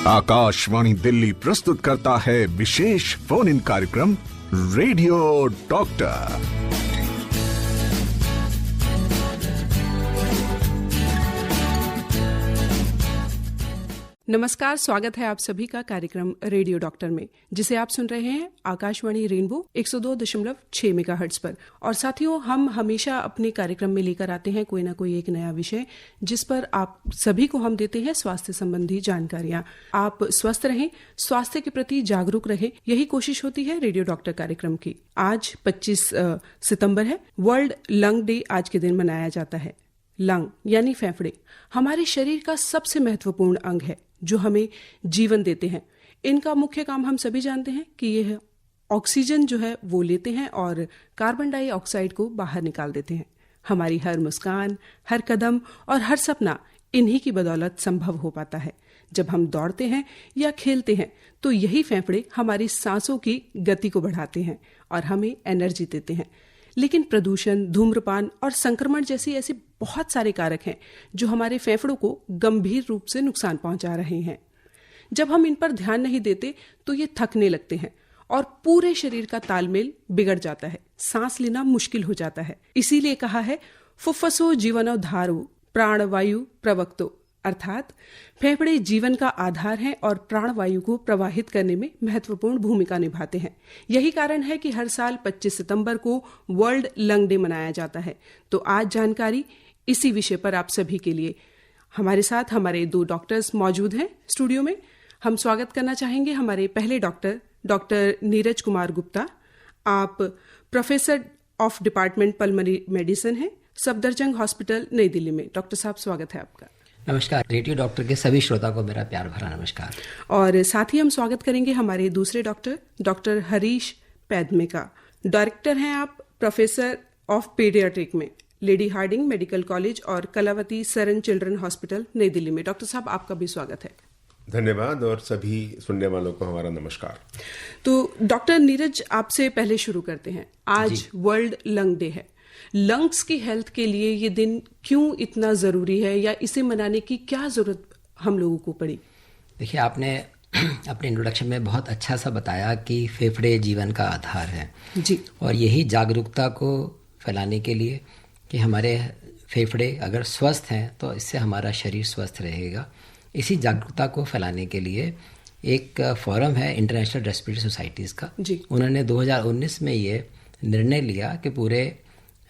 आकाशवाणी दिल्ली प्रस्तुत करता है विशेष फोन इन कार्यक्रम रेडियो डॉक्टर। नमस्कार, स्वागत है आप सभी का कार्यक्रम रेडियो डॉक्टर में, जिसे आप सुन रहे हैं आकाशवाणी रेनबो 102.6 मेगाहर्ट्ज पर। और साथियों, हम हमेशा अपने कार्यक्रम में लेकर आते हैं कोई ना कोई एक नया विषय, जिस पर आप सभी को हम देते हैं स्वास्थ्य संबंधी जानकारियां। आप स्वस्थ रहें, स्वास्थ्य के प्रति जागरूक रहें, यही कोशिश होती है रेडियो डॉक्टर कार्यक्रम की। आज 25 सितंबर है, वर्ल्ड लंग डे आज के दिन मनाया जाता है। लंग यानी फेफड़े हमारे शरीर का सबसे महत्वपूर्ण अंग है, जो हमें जीवन देते हैं। इनका मुख्य काम हम सभी जानते हैं कि यह ऑक्सीजन जो है वो लेते हैं और कार्बन डाइऑक्साइड को बाहर निकाल देते हैं। हमारी हर मुस्कान, हर कदम और हर सपना इन्हीं की बदौलत संभव हो पाता है। जब हम दौड़ते हैं या खेलते हैं तो यही फेफड़े हमारी सांसों की गति को बढ़ाते हैं और हमें एनर्जी देते हैं। लेकिन प्रदूषण, धूम्रपान और संक्रमण जैसी ऐसे बहुत सारे कारक हैं जो हमारे फेफड़ों को गंभीर रूप से नुकसान पहुंचा रहे हैं। जब हम इन पर ध्यान नहीं देते तो ये थकने लगते हैं और पूरे शरीर का तालमेल बिगड़ जाता है, सांस लेना मुश्किल हो जाता है। इसीलिए कहा है, फुफ्फुसो जीवनोद्धारो प्राणवायु प्रवक्तो, अर्थात फेफड़े जीवन का आधार हैं और प्राणवायु को प्रवाहित करने में महत्वपूर्ण भूमिका निभाते हैं। यही कारण है कि हर साल 25 सितंबर को वर्ल्ड लंग डे मनाया जाता है। तो आज जानकारी इसी विषय पर आप सभी के लिए। हमारे साथ हमारे 2 डॉक्टर्स मौजूद हैं स्टूडियो में। हम स्वागत करना चाहेंगे हमारे पहले डॉक्टर नीरज कुमार गुप्ता। आप professor of department pulmonary medicine हैं, सफदरजंग हॉस्पिटल, नई दिल्ली में। डॉक्टर साहब, स्वागत है आपका। नमस्कार, रेडियो डॉक्टर के सभी श्रोता को मेरा प्यार भरा नमस्कार। और साथ ही हम स्वागत करेंगे हमारे दूसरे डॉक्टर हरीश पैदमे का। डायरेक्टर हैं आप प्रोफेसर ऑफ पीडियाट्रिक में, लेडी हार्डिंग मेडिकल कॉलेज और कलावती सरन चिल्ड्रन हॉस्पिटल, नई दिल्ली में। डॉक्टर साहब, आपका भी स्वागत है। धन्यवाद और सभी सुनने वालों को हमारा नमस्कार। तो डॉक्टर नीरज, आपसे पहले शुरू करते हैं। आज वर्ल्ड लंग डे है। लंग्स की हेल्थ के लिए ये दिन क्यों इतना ज़रूरी है, या इसे मनाने की क्या ज़रूरत हम लोगों को पड़ी? देखिए, आपने अपने इंट्रोडक्शन में बहुत अच्छा सा बताया कि फेफड़े जीवन का आधार है जी, और यही जागरूकता को फैलाने के लिए कि हमारे फेफड़े अगर स्वस्थ हैं तो इससे हमारा शरीर स्वस्थ रहेगा। इसी जागरूकता को फैलाने के लिए एक फोरम है इंटरनेशनल रेस्पिरेटरी सोसाइटीज़ का जी। उन्होंने 2019 में ये निर्णय लिया कि पूरे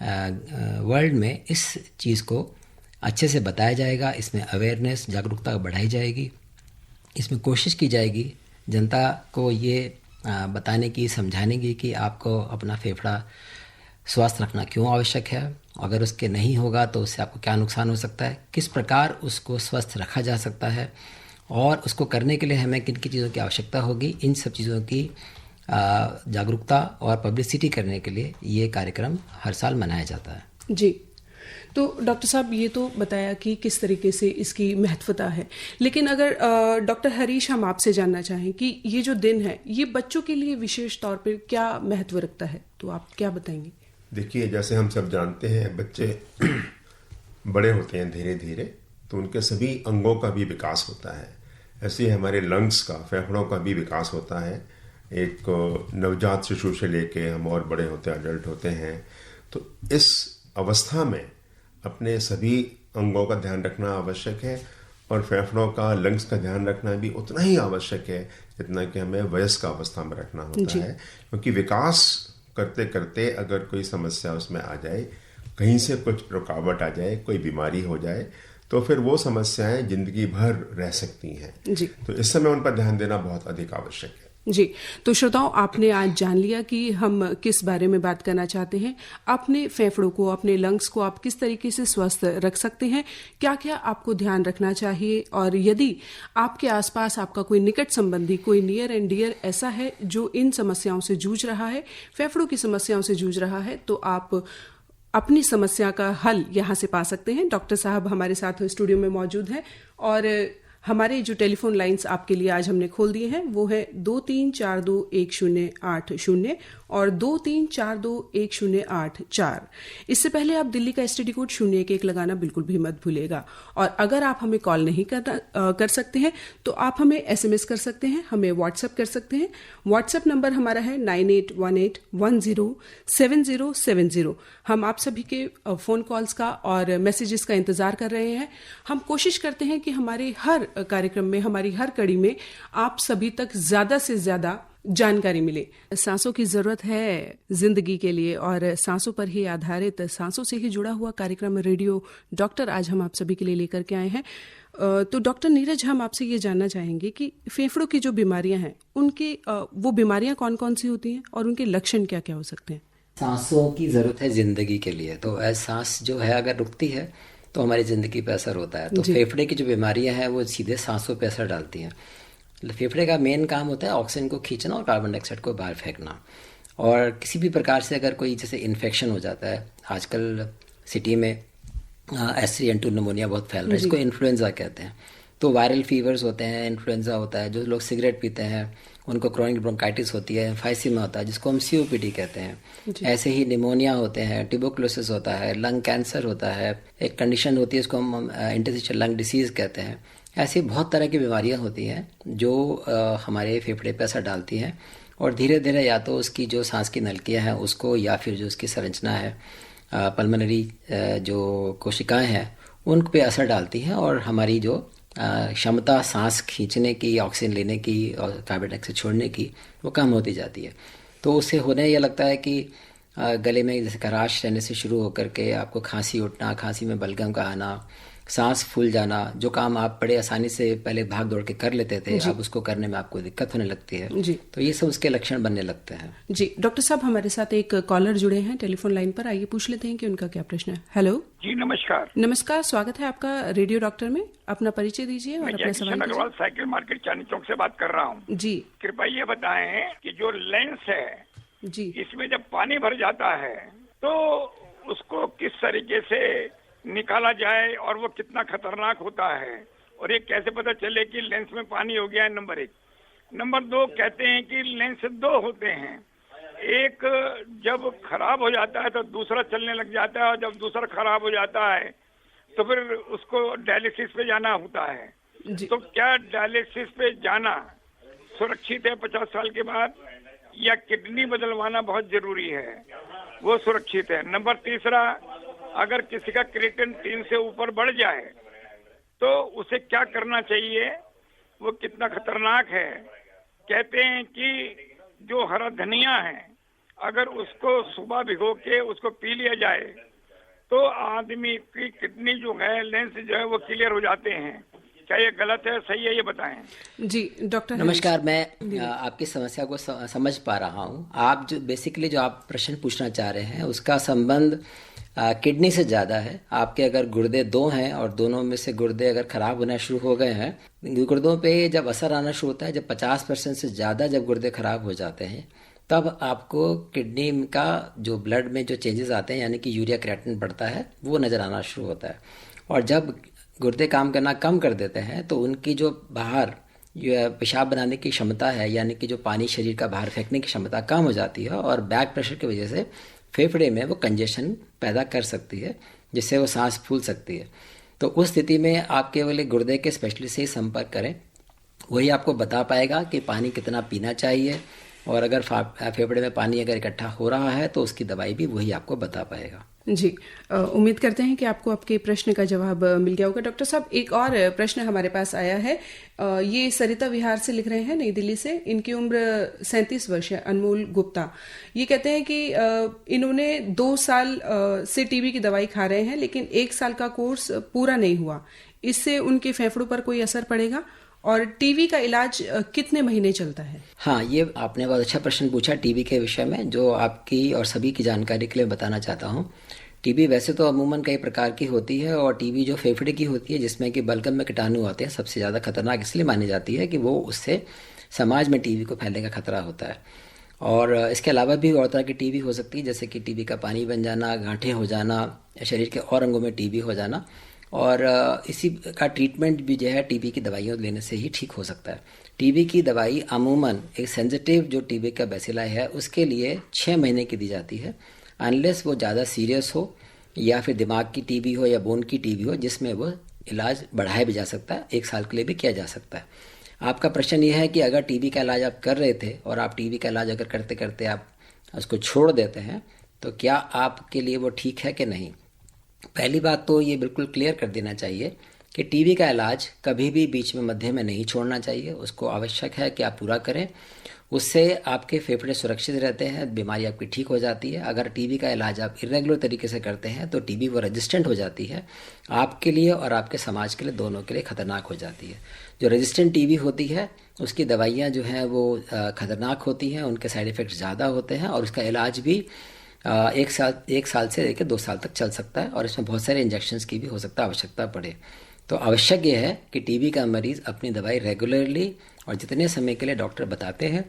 वर्ल्ड में इस चीज़ को अच्छे से बताया जाएगा, इसमें अवेयरनेस, जागरूकता बढ़ाई जाएगी। इसमें कोशिश की जाएगी जनता को ये बताने की, समझाने की कि आपको अपना फेफड़ा स्वस्थ रखना क्यों आवश्यक है, अगर उसके नहीं होगा तो उससे आपको क्या नुकसान हो सकता है, किस प्रकार उसको स्वस्थ रखा जा सकता है और उसको करने के लिए हमें किन किन चीज़ों की आवश्यकता होगी। इन सब चीज़ों की जागरूकता और पब्लिसिटी करने के लिए ये कार्यक्रम हर साल मनाया जाता है जी। तो डॉक्टर साहब, ये तो बताया कि किस तरीके से इसकी महत्वता है, लेकिन अगर डॉक्टर हरीश, हम आपसे जानना चाहें कि ये जो दिन है ये बच्चों के लिए विशेष तौर पर क्या महत्व रखता है, तो आप क्या बताएंगे? देखिए, जैसे हम सब जानते हैं, बच्चे बड़े होते हैं धीरे धीरे, तो उनके सभी अंगों का भी विकास होता है। ऐसे ही हमारे लंग्स का, फेफड़ों का भी विकास होता है। एक नवजात शिशु से लेके हम और बड़े होते हैं, अडल्ट होते हैं, तो इस अवस्था में अपने सभी अंगों का ध्यान रखना आवश्यक है और फेफड़ों का, लंग्स का ध्यान रखना भी उतना ही आवश्यक है जितना कि हमें वयस्क अवस्था में रखना होता है। क्योंकि विकास करते करते अगर कोई समस्या उसमें आ जाए, कहीं से कुछ रुकावट आ जाए, कोई बीमारी हो जाए, तो फिर वो समस्याएं जिंदगी भर रह सकती हैं जी। तो इस समय उन पर ध्यान देना बहुत अधिक आवश्यक है जी। तो श्रोताओं, आपने आज जान लिया कि हम किस बारे में बात करना चाहते हैं। अपने फेफड़ों को, अपने लंग्स को आप किस तरीके से स्वस्थ रख सकते हैं, क्या क्या आपको ध्यान रखना चाहिए, और यदि आपके आसपास आपका कोई निकट संबंधी, कोई नियर एंड डियर ऐसा है जो इन समस्याओं से जूझ रहा है, फेफड़ों की समस्याओं से जूझ रहा है, तो आप अपनी समस्या का हल यहाँ से पा सकते हैं। डॉक्टर साहब हमारे साथ स्टूडियो में मौजूद हैं और हमारे जो टेलीफोन लाइंस आपके लिए आज हमने खोल दिए हैं वो है 23421080 और 23421084। इससे पहले आप दिल्ली का एसटीडी कोड 011 लगाना बिल्कुल भी मत भूलिएगा। और अगर आप हमें कॉल नहीं कर सकते हैं तो आप हमें एसएमएस कर सकते हैं, हमें व्हाट्सएप कर सकते हैं। व्हाट्सएप नंबर हमारा है 9818107070। हम आप सभी के फ़ोन कॉल्स का और मैसेजेस का इंतज़ार कर रहे हैं। हम कोशिश करते हैं कि हमारे हर कार्यक्रम में, हमारी हर कड़ी में आप सभी तक ज़्यादा से ज़्यादा जानकारी मिले। सांसों की ज़रूरत है जिंदगी के लिए और सांसों पर ही आधारित, सांसों से ही जुड़ा हुआ कार्यक्रम रेडियो डॉक्टर आज हम आप सभी के लिए लेकर के आए हैं। तो डॉक्टर नीरज, हम आपसे ये जानना चाहेंगे कि फेफड़ों की जो बीमारियां हैं उनकी वो बीमारियां कौन कौन सी होती हैं और उनके लक्षण क्या क्या हो सकते हैं? सांसों की ज़रूरत है ज़िंदगी के लिए, तो सांस जो है अगर रुकती है तो हमारी ज़िंदगी पे असर होता है। तो फेफड़े की जो बीमारियां हैं वो सीधे सांसों पे असर डालती हैं। फेफड़े का मेन काम होता है ऑक्सीजन को खींचना और कार्बन डाइऑक्साइड को बाहर फेंकना। और किसी भी प्रकार से अगर कोई जैसे इन्फेक्शन हो जाता है, आजकल सिटी में एस3N2 निमोनिया बहुत फैल रहा है, इसको इन्फ्लुएंजा कहते हैं। तो वायरल फीवर्स होते हैं, इन्फ्लुएंजा होता है, जो लोग सिगरेट पीते हैं उनको क्रोनिक ब्रोंकाइटिस होती है, एम्फाइसीमा होता है जिसको हम COPD कहते हैं। ऐसे ही निमोनिया होते हैं, ट्यूबरकुलोसिस होता है, लंग कैंसर होता है, एक कंडीशन होती है इसको हम इंटरस्टिशियल लंग डिसीज़ कहते हैं। ऐसी बहुत तरह की बीमारियां होती हैं जो हमारे फेफड़े पर असर डालती हैं और धीरे धीरे या तो उसकी जो सांस की नलकियां हैं उसको या फिर जो उसकी संरचना है पल्मोनरी जो कोशिकाएं हैं उन पे असर डालती हैं और हमारी जो क्षमता सांस खींचने की, ऑक्सीजन लेने की और कार्बन डाइऑक्साइड छोड़ने की वो कम होती जाती है। तो उससे होने ये लगता है कि गले में जैसे खराश रहने से शुरू होकर के आपको खांसी उठना, खांसी में बलगम का आना, सांस फूल जाना, जो काम आप बड़े आसानी से पहले भाग दौड़ के कर लेते थे अब उसको करने में आपको दिक्कत होने लगती है जी। तो ये सब उसके लक्षण बनने लगते हैं जी। डॉक्टर साहब, हमारे साथ एक कॉलर जुड़े हैं टेलीफोन लाइन पर, आइए पूछ लेते हैं कि उनका क्या प्रश्न है। हेलो जी, नमस्कार। नमस्कार, स्वागत है आपका रेडियो डॉक्टर में। अपना परिचय दीजिए और अपना सवाल अग्रवाल साइकिल मार्केट चांदनी चौक से बात कर रहा हूँ जी। कृपया ये बताएं कि जो लेंस है जी, इसमें जब पानी भर जाता है तो उसको किस तरीके से निकाला जाए और वो कितना खतरनाक होता है और ये कैसे पता चले कि लेंस में पानी हो गया है, नंबर 1। नंबर 2, कहते हैं कि लेंस 2 होते हैं, एक जब खराब हो जाता है तो दूसरा चलने लग जाता है और जब दूसरा खराब हो जाता है तो फिर उसको डायलिसिस पे जाना होता है जी। तो क्या डायलिसिस पे जाना सुरक्षित है 50 साल के बाद या किडनी बदलवाना बहुत जरूरी है, वो सुरक्षित है? नंबर 3, अगर किसी का क्रिएटिनिन 3 से ऊपर बढ़ जाए तो उसे क्या करना चाहिए, वो कितना खतरनाक है? कहते हैं कि जो हरा धनिया है अगर उसको सुबह भिगो के उसको पी लिया जाए तो आदमी की किडनी जो है, लेंस जो है वो क्लियर हो जाते हैं। क्या ये गलत है, सही है, ये बताएं जी। डॉक्टर नमस्कार, मैं आपकी समस्या को समझ पा रहा हूँ। आप जो बेसिकली जो आप प्रश्न पूछना चाह रहे हैं उसका संबंध किडनी से ज़्यादा है। आपके अगर गुर्दे 2 हैं और दोनों में से गुर्दे अगर ख़राब होना शुरू हो गए हैं, गुर्दों पे जब असर आना शुरू होता है, जब 50% से ज़्यादा जब गुर्दे ख़राब हो जाते हैं तब आपको किडनी का जो ब्लड में जो चेंजेस आते हैं यानी कि यूरिया क्रिएटिनिन बढ़ता है वो नज़र आना शुरू होता है। और जब गुर्दे काम करना कम कर देते हैं तो उनकी जो बाहर पेशाब बनाने की क्षमता है यानी कि जो पानी शरीर का बाहर फेंकने की क्षमता कम हो जाती है और बैक प्रेशर की वजह से फेफड़े में वो कंजेशन पैदा कर सकती है जिससे वो सांस फूल सकती है। तो उस स्थिति में आप केवल एक गुर्दे के स्पेशलिस्ट से ही संपर्क करें, वही आपको बता पाएगा कि पानी कितना पीना चाहिए और अगर फेफड़े में पानी अगर इकट्ठा हो रहा है तो उसकी दवाई भी वही आपको बता पाएगा जी। उम्मीद करते हैं कि आपको आपके प्रश्न का जवाब मिल गया होगा। डॉक्टर साहब, एक और प्रश्न हमारे पास आया है। ये सरिता विहार से लिख रहे हैं, नई दिल्ली से। इनकी उम्र 37 वर्ष है, अनमोल गुप्ता। ये कहते हैं कि इन्होंने 2 साल से टीबी की दवाई खा रहे हैं लेकिन 1 साल का कोर्स पूरा नहीं हुआ। इससे उनके फेफड़ों पर कोई असर पड़ेगा और टीबी का इलाज कितने महीने चलता है? हाँ, ये आपने बहुत अच्छा प्रश्न पूछा टीबी के विषय में, जो आपकी और सभी की जानकारी के लिए बताना चाहता हूँ। टीबी वैसे तो अमूमन कई प्रकार की होती है और टीबी जो फेफड़े की होती है जिसमें कि बलगम में कीटाणु आते हैं, सबसे ज़्यादा खतरनाक इसलिए मानी जाती है कि वो उससे समाज में टीबी को फैलने का खतरा होता है। और इसके अलावा भी और तरह की टीबी हो सकती है जैसे कि टीबी का पानी बन जाना, गांठें हो जाना, शरीर के और अंगों में टीबी हो जाना। और इसी का ट्रीटमेंट भी जो है टीबी की दवाइयों लेने से ही ठीक हो सकता है। टीबी की दवाई अमूमन एक सेंसिटिव जो टीबी का बैसिलाई है उसके लिए 6 महीने की दी जाती है, अनलेस वो ज़्यादा सीरियस हो या फिर दिमाग की टीबी हो या बोन की टीबी हो, जिसमें वो इलाज बढ़ाया भी जा सकता है, 1 साल के लिए भी किया जा सकता है। आपका प्रश्न ये है कि अगर टीबी का इलाज आप कर रहे थे और आप टीबी का इलाज अगर करते करते आप उसको छोड़ देते हैं तो क्या आपके लिए वो ठीक है कि नहीं। पहली बात तो ये बिल्कुल क्लियर कर देना चाहिए कि टीबी का इलाज कभी भी बीच में मध्य में नहीं छोड़ना चाहिए, उसको आवश्यक है कि आप पूरा करें। उससे आपके फेफड़े सुरक्षित रहते हैं, बीमारी आपकी ठीक हो जाती है। अगर टीबी का इलाज आप इरेगुलर तरीके से करते हैं तो टीबी वो रेजिस्टेंट हो जाती है, आपके लिए और आपके समाज के लिए दोनों के लिए खतरनाक हो जाती है। जो रेजिस्टेंट टीबी होती है उसकी दवाइयाँ जो हैं वो खतरनाक होती हैं, उनके साइड इफ़ेक्ट्स ज़्यादा होते हैं और उसका इलाज भी 1 साल से लेकर 2 साल तक चल सकता है और इसमें बहुत सारे इंजेक्शन्स की भी हो सकता है आवश्यकता पड़े। तो आवश्यक ये है कि टीबी का मरीज़ अपनी दवाई रेगुलरली और जितने समय के लिए डॉक्टर बताते हैं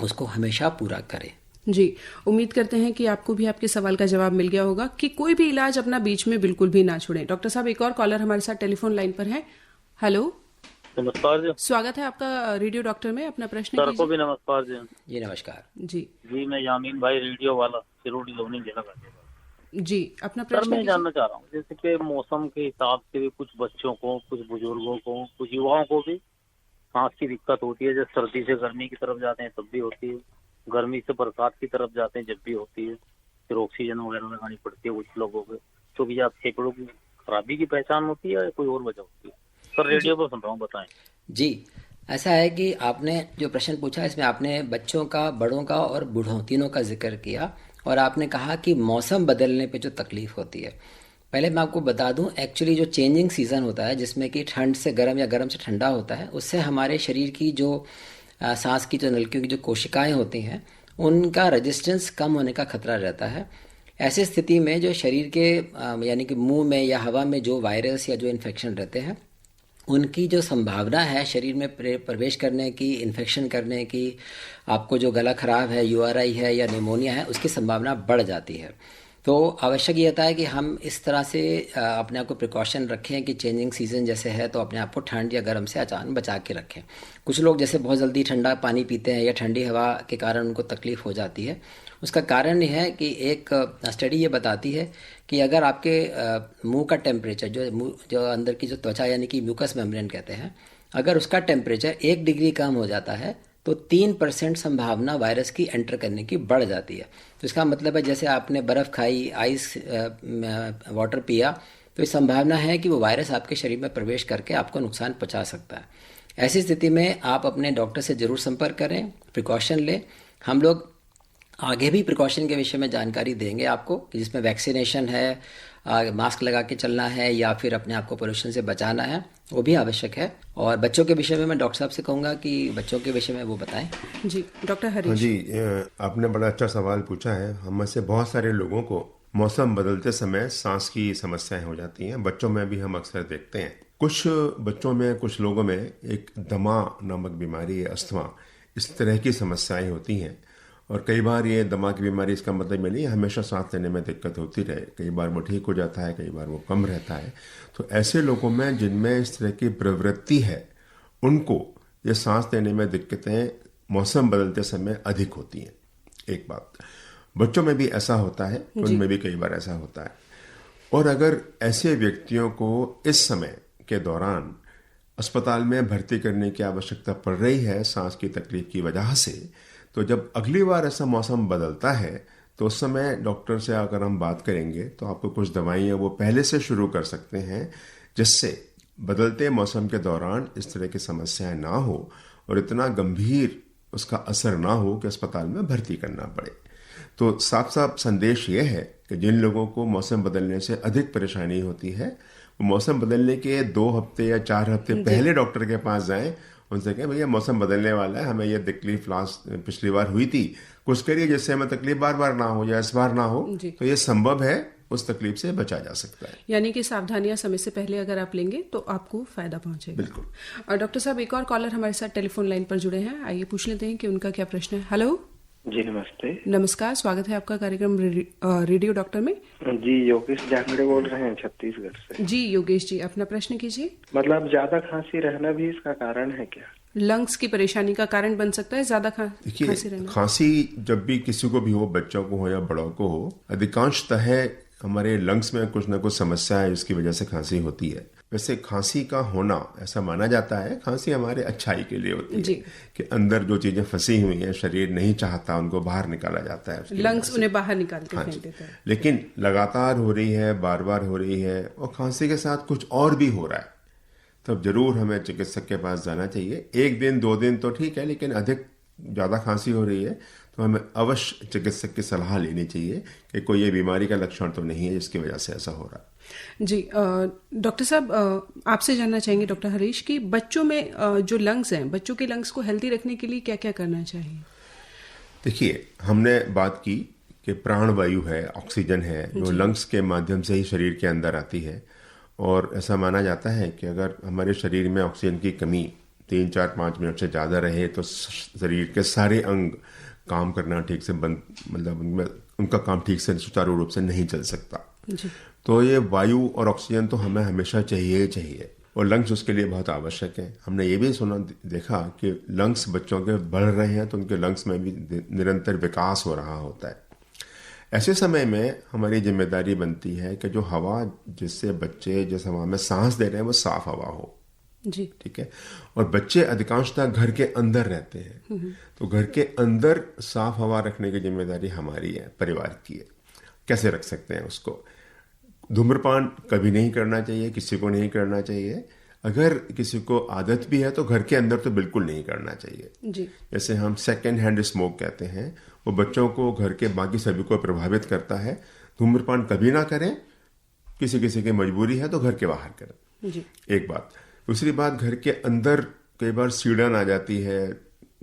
उसको हमेशा पूरा करें। जी, उम्मीद करते हैं कि आपको भी आपके सवाल का जवाब मिल गया होगा कि कोई भी इलाज अपना बीच में बिल्कुल भी ना छोड़ें। डॉक्टर साहब, एक और कॉलर हमारे साथ टेलीफोन लाइन पर है। हेलो, नमस्कार जी। स्वागत है आपका रेडियो डॉक्टर में, अपना प्रश्न सर को भी नमस्कार जी। जी नमस्कार जी, मैं यामीन भाई रेडियो वाला सिरोडी लोनी जिला का जी, अपना सर प्रश्न मैं जानना चाह रहा हूँ जैसे कि मौसम के हिसाब से भी कुछ बच्चों को, कुछ बुजुर्गों को, कुछ युवाओं को भी सांस की दिक्कत होती है। जैसे सर्दी से गर्मी की तरफ जाते हैं तब भी होती है, गर्मी से बरसात की तरफ जाते हैं जब भी होती है, फिर ऑक्सीजन वगैरह लगानी पड़ती है कुछ लोगों को। तो क्या फेफड़ों की खराबी की पहचान होती है या कोई और वजह होती है? सर रेडियो पर सुन रहा हूँ, बताएं। जी, ऐसा है कि आपने जो प्रश्न पूछा इसमें आपने बच्चों का, बड़ों का और बूढ़ों तीनों का जिक्र किया और आपने कहा कि मौसम बदलने पे जो तकलीफ होती है। पहले मैं आपको बता दूं, एक्चुअली जो चेंजिंग सीज़न होता है जिसमें कि ठंड से गर्म या गर्म से ठंडा होता है, उससे हमारे शरीर की जो सांस की जो नलिकाओं की जो कोशिकाएं होती हैं उनका रेजिस्टेंस कम होने का खतरा रहता है। ऐसी स्थिति में जो शरीर के यानी कि मुंह में या हवा में जो वायरस या जो इन्फेक्शन रहते हैं उनकी जो संभावना है शरीर में प्रवेश करने की, इन्फेक्शन करने की, आपको जो गला ख़राब है, URI है या निमोनिया है, उसकी संभावना बढ़ जाती है। तो आवश्यक ये होता है कि हम इस तरह से अपने आप को प्रिकॉशन रखें कि चेंजिंग सीज़न जैसे है तो अपने आप को ठंड या गर्म से अचानक बचा के रखें। कुछ लोग जैसे बहुत जल्दी ठंडा पानी पीते हैं या ठंडी हवा के कारण उनको तकलीफ़ हो जाती है। उसका कारण यह है कि एक स्टडी ये बताती है कि अगर आपके मुंह का टेम्परेचर जो अंदर की जो त्वचा यानी कि म्यूकस मेम्ब्रेन कहते हैं, अगर उसका टेम्परेचर 1 डिग्री कम हो जाता है तो 3% संभावना वायरस की एंटर करने की बढ़ जाती है। तो इसका मतलब है जैसे आपने बर्फ़ खाई, आइस वाटर पिया, तो इस संभावना है कि वो वायरस आपके शरीर में प्रवेश करके आपको नुकसान पहुंचा सकता है। ऐसी स्थिति में आप अपने डॉक्टर से ज़रूर संपर्क करें, प्रिकॉशन लें। हम लोग आगे भी प्रिकॉशन के विषय में जानकारी देंगे आपको, जिसमें वैक्सीनेशन है, मास्क लगा के चलना है या फिर अपने आप को पोल्यूशन से बचाना है, वो भी आवश्यक है। और बच्चों के विषय में मैं डॉक्टर साहब से कहूँगा कि बच्चों के विषय में वो बताएं। जी, डॉक्टर हरीश जी, आपने बड़ा अच्छा सवाल पूछा है। हम में से बहुत सारे लोगों को मौसम बदलते समय सांस की समस्याएं हो जाती हैं। बच्चों में भी हम अक्सर देखते हैं। कुछ बच्चों में, कुछ लोगों में एक दमा नामक बीमारी है, अस्थमा, इस तरह की समस्याएं होती हैं। और कई बार ये दमा की बीमारी, इसका मतलब ये नहीं हमेशा सांस लेने में दिक्कत होती रहे, कई बार वो ठीक हो जाता है, कई बार वो कम रहता है। तो ऐसे लोगों में जिनमें इस तरह की प्रवृत्ति है, उनको ये सांस लेने में दिक्कतें मौसम बदलते समय अधिक होती हैं। एक बात, बच्चों में भी ऐसा होता है, उनमें भी कई बार ऐसा होता है। और अगर ऐसे व्यक्तियों को इस समय के दौरान अस्पताल में भर्ती करने की आवश्यकता पड़ रही है सांस की तकलीफ की वजह से, तो जब अगली बार ऐसा मौसम बदलता है तो उस समय डॉक्टर से अगर हम बात करेंगे तो आपको कुछ दवाइयाँ वो पहले से शुरू कर सकते हैं, जिससे बदलते मौसम के दौरान इस तरह की समस्याएं ना हो और इतना गंभीर उसका असर ना हो कि अस्पताल में भर्ती करना पड़े। तो साफ साफ संदेश ये है कि जिन लोगों को मौसम बदलने से अधिक परेशानी होती है, वो मौसम बदलने के 2 हफ्ते या 4 हफ्ते पहले डॉक्टर के पास जाएं, उनसे कहें भैया मौसम बदलने वाला है, हमें ये तकलीफ पिछली बार हुई थी, कुछ करिए जिससे हमें तकलीफ बार बार ना हो या इस बार ना हो। तो ये संभव है, उस तकलीफ से बचा जा सकता है। यानी कि सावधानियां समय से पहले अगर आप लेंगे तो आपको फायदा पहुंचेगा। बिल्कुल। और डॉक्टर साहब, एक और कॉलर हमारे साथ टेलीफोन लाइन पर जुड़े हैं, आइए पूछ लेते हैं कि उनका क्या प्रश्न है। हेलो जी नमस्ते। नमस्कार, स्वागत है आपका कार्यक्रम रेडियो डॉक्टर में। जी योगेश जांगड़े बोल रहे हैं छत्तीसगढ़ से। जी योगेश जी, अपना प्रश्न कीजिए। मतलब ज्यादा खांसी रहना भी इसका कारण है क्या? लंग्स की परेशानी का कारण बन सकता है ज्यादा खांसी रहना? खांसी जब भी किसी को भी हो, बच्चों को हो या बड़ों को हो, अधिकांशतः हमारे लंग्स में कुछ ना कुछ समस्या है जिसकी वजह से खांसी होती है। वैसे खांसी का होना ऐसा माना जाता है, खांसी हमारे अच्छाई के लिए होती है कि अंदर जो चीजें फंसी हुई हैं, शरीर नहीं चाहता उनको बाहर निकाला जाता है, लंग्स उन्हें बाहर निकाल के फेंक देता है। लेकिन लगातार हो रही है, बार बार हो रही है और खांसी के साथ कुछ और भी हो रहा है, तब जरूर हमें चिकित्सक के पास जाना चाहिए। 1 दिन 2 दिन तो ठीक है, लेकिन अधिक ज़्यादा खांसी हो रही है तो हमें अवश्य चिकित्सक की सलाह लेनी चाहिए कि कोई ये बीमारी का लक्षण तो नहीं है जिसकी वजह से ऐसा हो रहा है। जी डॉक्टर साहब, आपसे जानना चाहेंगे डॉक्टर हरीश कि बच्चों में जो लंग्स हैं, बच्चों के लंग्स को हेल्दी रखने के लिए क्या क्या करना चाहिए? देखिए, हमने बात की कि प्राणवायु है, ऑक्सीजन है, जो लंग्स के माध्यम से ही शरीर के अंदर आती है। और ऐसा माना जाता है कि अगर हमारे शरीर में ऑक्सीजन की कमी 3, 4, 5 मिनट से ज़्यादा रहे तो शरीर के सारे अंग काम करना ठीक से बंद, मतलब उनका काम ठीक से सुचारू रूप से नहीं चल सकता। तो ये वायु और ऑक्सीजन तो हमें हमेशा चाहिए ही चाहिए, और लंग्स उसके लिए बहुत आवश्यक है। हमने ये भी देखा कि लंग्स बच्चों के बढ़ रहे हैं तो उनके लंग्स में भी निरंतर विकास हो रहा होता है। ऐसे समय में हमारी जिम्मेदारी बनती है कि जो हवा जिससे बच्चे जिस हवा में सांस दे रहे हैं वो साफ हवा हो। जी ठीक है। और बच्चे अधिकांशतः घर के अंदर रहते हैं, तो घर के अंदर साफ हवा रखने की जिम्मेदारी हमारी है, परिवार की है। कैसे रख सकते हैं उसको? धूम्रपान कभी नहीं करना चाहिए, किसी को नहीं करना चाहिए। अगर किसी को आदत भी है तो घर के अंदर तो बिल्कुल नहीं करना चाहिए। जी। जैसे हम सेकेंड हैंड स्मोक कहते हैं, वो बच्चों को, घर के बाकी सभी को प्रभावित करता है। धूम्रपान कभी ना करें, किसी किसी की मजबूरी है तो घर के बाहर करें। जी। एक बात। दूसरी बात, घर के अंदर कई बार सीढ़न आ जाती है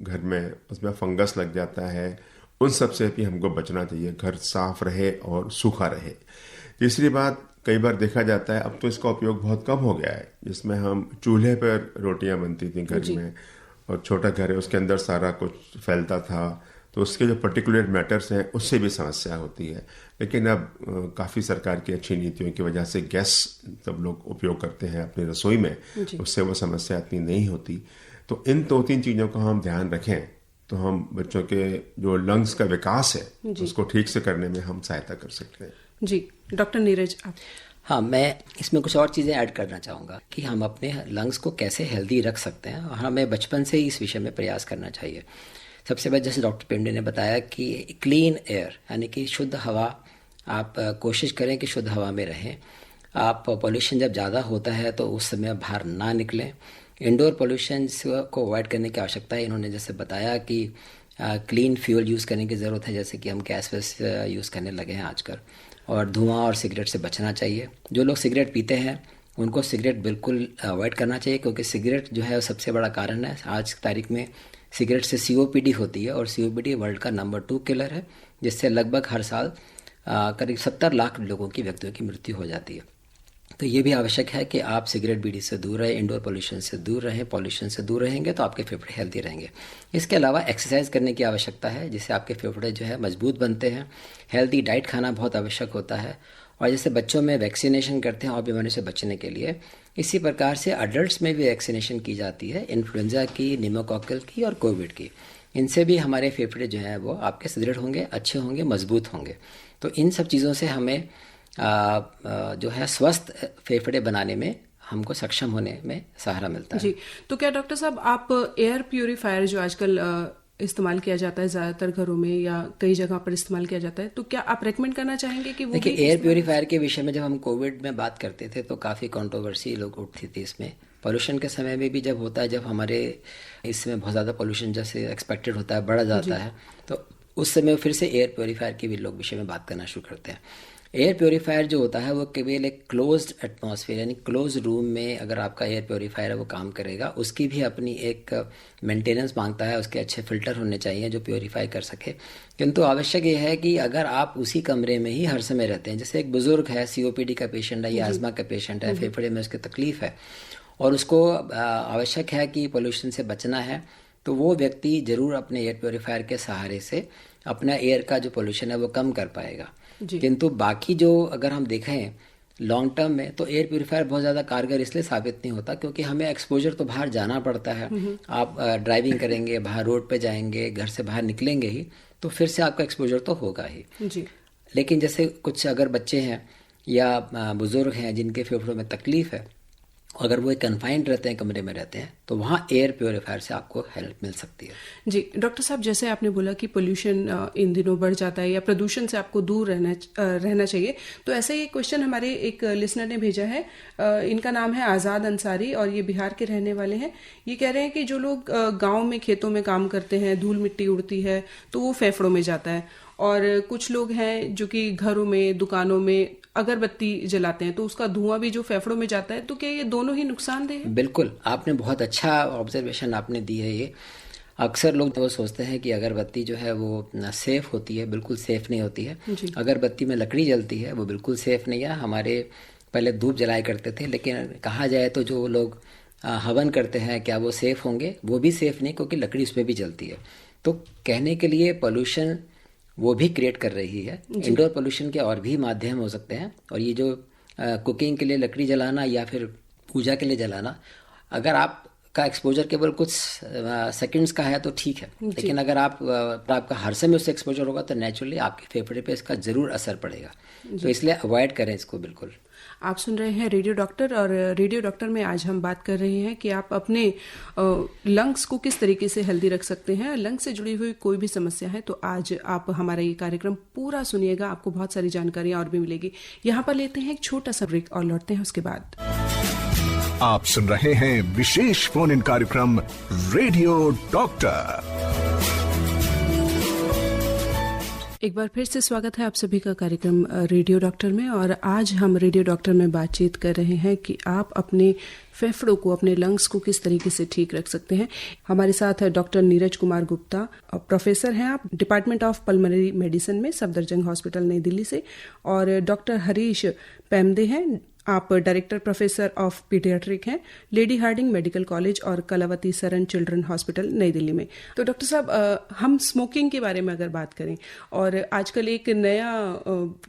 घर में, उसमें फंगस लग जाता है, उन सब से भी हमको बचना चाहिए। घर साफ रहे और सूखा रहे। तीसरी बात, कई बार देखा जाता है, अब तो इसका उपयोग बहुत कम हो गया है, जिसमें हम चूल्हे पर रोटियां बनती थी घर में, और छोटा घर है उसके अंदर सारा कुछ फैलता था, तो उसके जो पर्टिकुलर मैटर्स हैं उससे भी समस्या होती है। लेकिन अब काफ़ी सरकार की अच्छी नीतियों की वजह से गैस सब लोग उपयोग करते हैं अपनी रसोई में, उससे वो समस्या इतनी नहीं होती। तो इन 2-3 चीज़ों का हम ध्यान रखें तो हम बच्चों के जो लंग्स का विकास है उसको ठीक से करने में हम सहायता कर सकते हैं। जी डॉक्टर नीरज, आप? हाँ, मैं इसमें कुछ और चीज़ें ऐड करना चाहूँगा कि हम अपने लंग्स को कैसे हेल्दी रख सकते हैं, और हमें बचपन से ही इस विषय में प्रयास करना चाहिए। सबसे पहले जैसे डॉक्टर पेंडे ने बताया कि क्लीन एयर यानी कि शुद्ध हवा, आप कोशिश करें कि शुद्ध हवा में रहें। आप पॉल्यूशन जब ज़्यादा होता है तो उस समय बाहर ना निकलें। इंडोर पॉल्यूशन को अवॉइड करने की आवश्यकता है। इन्होंने जैसे बताया कि क्लीन फ्यूल यूज़ करने की ज़रूरत है, जैसे कि हम गैस वैस यूज़ करने लगे हैं आजकल, और धुआं और सिगरेट से बचना चाहिए। जो लोग सिगरेट पीते हैं उनको सिगरेट बिल्कुल अवॉइड करना चाहिए, क्योंकि सिगरेट जो है सबसे बड़ा कारण है। आज की तारीख में सिगरेट से COPD होती है, और COPD वर्ल्ड का नंबर 2 किलर है, जिससे लगभग हर साल करीब 70 लाख लोगों की व्यक्तियों की मृत्यु हो जाती है। तो ये भी आवश्यक है कि आप सिगरेट बीड़ी से दूर रहें, इंडोर पॉल्यूशन से दूर रहें। पॉल्यूशन से दूर रहेंगे तो आपके फेफड़े हेल्दी रहेंगे। इसके अलावा एक्सरसाइज करने की आवश्यकता है, जिससे आपके फेफड़े जो है मजबूत बनते हैं। हेल्दी डाइट खाना बहुत आवश्यक होता है, और जैसे बच्चों में वैक्सीनेशन करते हैं और बीमारियों से बचने के लिए, इसी प्रकार से अडल्ट्स में भी वैक्सीनेशन की जाती है, इन्फ्लुएंजा की, निमोकॉकल की और कोविड की। इनसे भी हमारे फेफड़े जो हैं वो आपके सुदृढ़ होंगे, अच्छे होंगे, मजबूत होंगे। तो इन सब चीज़ों से हमें जो है स्वस्थ फेफड़े बनाने में, हमको सक्षम होने में सहारा मिलता है। जी, तो क्या डॉक्टर साहब आप एयर प्यूरिफायर जो आजकल इस्तेमाल किया जाता है ज़्यादातर घरों में या कई जगह पर इस्तेमाल किया जाता है, तो क्या आप रेकमेंड करना चाहेंगे कि वो? देखिए, एयर प्यूरिफायर के विषय में जब हम कोविड में बात करते थे तो काफ़ी कंट्रोवर्सी लोग उठती थी इसमें। पॉल्यूशन के समय में भी जब होता है, जब हमारे इस समय बहुत ज़्यादा पॉल्यूशन जैसे एक्सपेक्टेड होता है, बढ़ जाता है, तो उस समय फिर से एयर प्यूरिफायर के भी लोग विषय में बात करना शुरू करते हैं। एयर प्योरीफायर जो होता है वो केवल एक क्लोज्ड एटमॉस्फेयर यानी क्लोज रूम में अगर आपका एयर प्योरीफायर है वो काम करेगा। उसकी भी अपनी एक मेंटेनेंस मांगता है, उसके अच्छे फिल्टर होने चाहिए जो प्योरीफाई कर सके। किंतु आवश्यक ये है कि अगर आप उसी कमरे में ही हर समय रहते हैं, जैसे एक बुजुर्ग है, COPD का पेशेंट है या अस्थमा का पेशेंट है, फेफड़े में उसकी तकलीफ है और उसको आवश्यक है कि पोल्यूशन से बचना है, तो वो व्यक्ति ज़रूर अपने एयर प्योरीफायर के सहारे से अपना एयर का जो पोल्यूशन है वो कम कर पाएगा। किंतु बाकी जो अगर हम देखें लॉन्ग टर्म में, तो एयर प्योरीफायर बहुत ज़्यादा कारगर इसलिए साबित नहीं होता क्योंकि हमें एक्सपोजर तो बाहर जाना पड़ता है। आप ड्राइविंग करेंगे, बाहर रोड पे जाएंगे, घर से बाहर निकलेंगे ही, तो फिर से आपका एक्सपोजर तो होगा ही जी। लेकिन जैसे कुछ अगर बच्चे हैं या बुजुर्ग हैं जिनके फेफड़ों में तकलीफ है, अगर वो एक कन्फाइंड रहते हैं, कमरे में रहते हैं, तो वहाँ एयर प्योरीफायर से आपको हेल्प मिल सकती है। जी डॉक्टर साहब, जैसे आपने बोला कि पोल्यूशन इन दिनों बढ़ जाता है या प्रदूषण से आपको दूर रहना चाहिए, तो ऐसे ही क्वेश्चन हमारे एक लिसनर ने भेजा है। इनका नाम है आज़ाद अंसारी और ये बिहार के रहने वाले हैं। ये कह रहे हैं कि जो लोग गाँव में खेतों में काम करते हैं, धूल मिट्टी उड़ती है तो वो फेफड़ों में जाता है, और कुछ लोग हैं जो कि घरों में, दुकानों में अगरबत्ती जलाते हैं तो उसका धुआं भी जो फेफड़ों में जाता है, तो क्या ये दोनों ही नुकसानदेह है? बिल्कुल, आपने बहुत अच्छा ऑब्जर्वेशन आपने दी है। ये अक्सर लोग वो सोचते हैं कि अगरबत्ती जो है वो सेफ होती है, बिल्कुल सेफ नहीं होती है। अगरबत्ती में लकड़ी जलती है, वो बिल्कुल सेफ नहीं है। हमारे पहले धूप जलाया करते थे, लेकिन कहा जाए तो जो लोग हवन करते हैं क्या वो सेफ होंगे? वो भी सेफ नहीं, क्योंकि लकड़ी उसमें भी जलती है। तो कहने के लिए पोल्यूशन वो भी क्रिएट कर रही है। इंडोर पोल्यूशन के और भी माध्यम हो सकते हैं, और ये जो कुकिंग के लिए लकड़ी जलाना या फिर पूजा के लिए जलाना, अगर आपका एक्सपोजर केवल कुछ सेकंड्स का है तो ठीक है, लेकिन अगर आपका हर समय उससे एक्सपोजर होगा तो नेचुरली आपके फेफड़े पे इसका ज़रूर असर पड़ेगा। तो इसलिए अवॉइड करें इसको बिल्कुल। आप सुन रहे हैं रेडियो डॉक्टर, और रेडियो डॉक्टर में आज हम बात कर रहे हैं कि आप अपने लंग्स को किस तरीके से हेल्दी रख सकते हैं। लंग्स से जुड़ी हुई कोई भी समस्या है तो आज आप हमारा ये कार्यक्रम पूरा सुनिएगा, आपको बहुत सारी जानकारियां और भी मिलेगी। यहाँ पर लेते हैं एक छोटा सा ब्रेक और लौटते हैं उसके बाद। आप सुन रहे हैं विशेष फोन इन कार्यक्रम रेडियो डॉक्टर। एक बार फिर से स्वागत है आप सभी का कार्यक्रम रेडियो डॉक्टर में, और आज हम रेडियो डॉक्टर में बातचीत कर रहे हैं कि आप अपने फेफड़ों को, अपने लंग्स को किस तरीके से ठीक रख सकते हैं। हमारे साथ है डॉक्टर नीरज कुमार गुप्ता, प्रोफेसर हैं आप डिपार्टमेंट ऑफ पल्मोनरी मेडिसिन में सफदरजंग हॉस्पिटल नई दिल्ली से, और डॉक्टर हरीश पैमदे हैं, आप डायरेक्टर प्रोफेसर ऑफ पीडियाट्रिक हैं, लेडी हार्डिंग मेडिकल कॉलेज और कलावती सरन चिल्ड्रन हॉस्पिटल नई दिल्ली में। तो डॉक्टर साहब, हम स्मोकिंग के बारे में अगर बात करें, और आजकल एक नया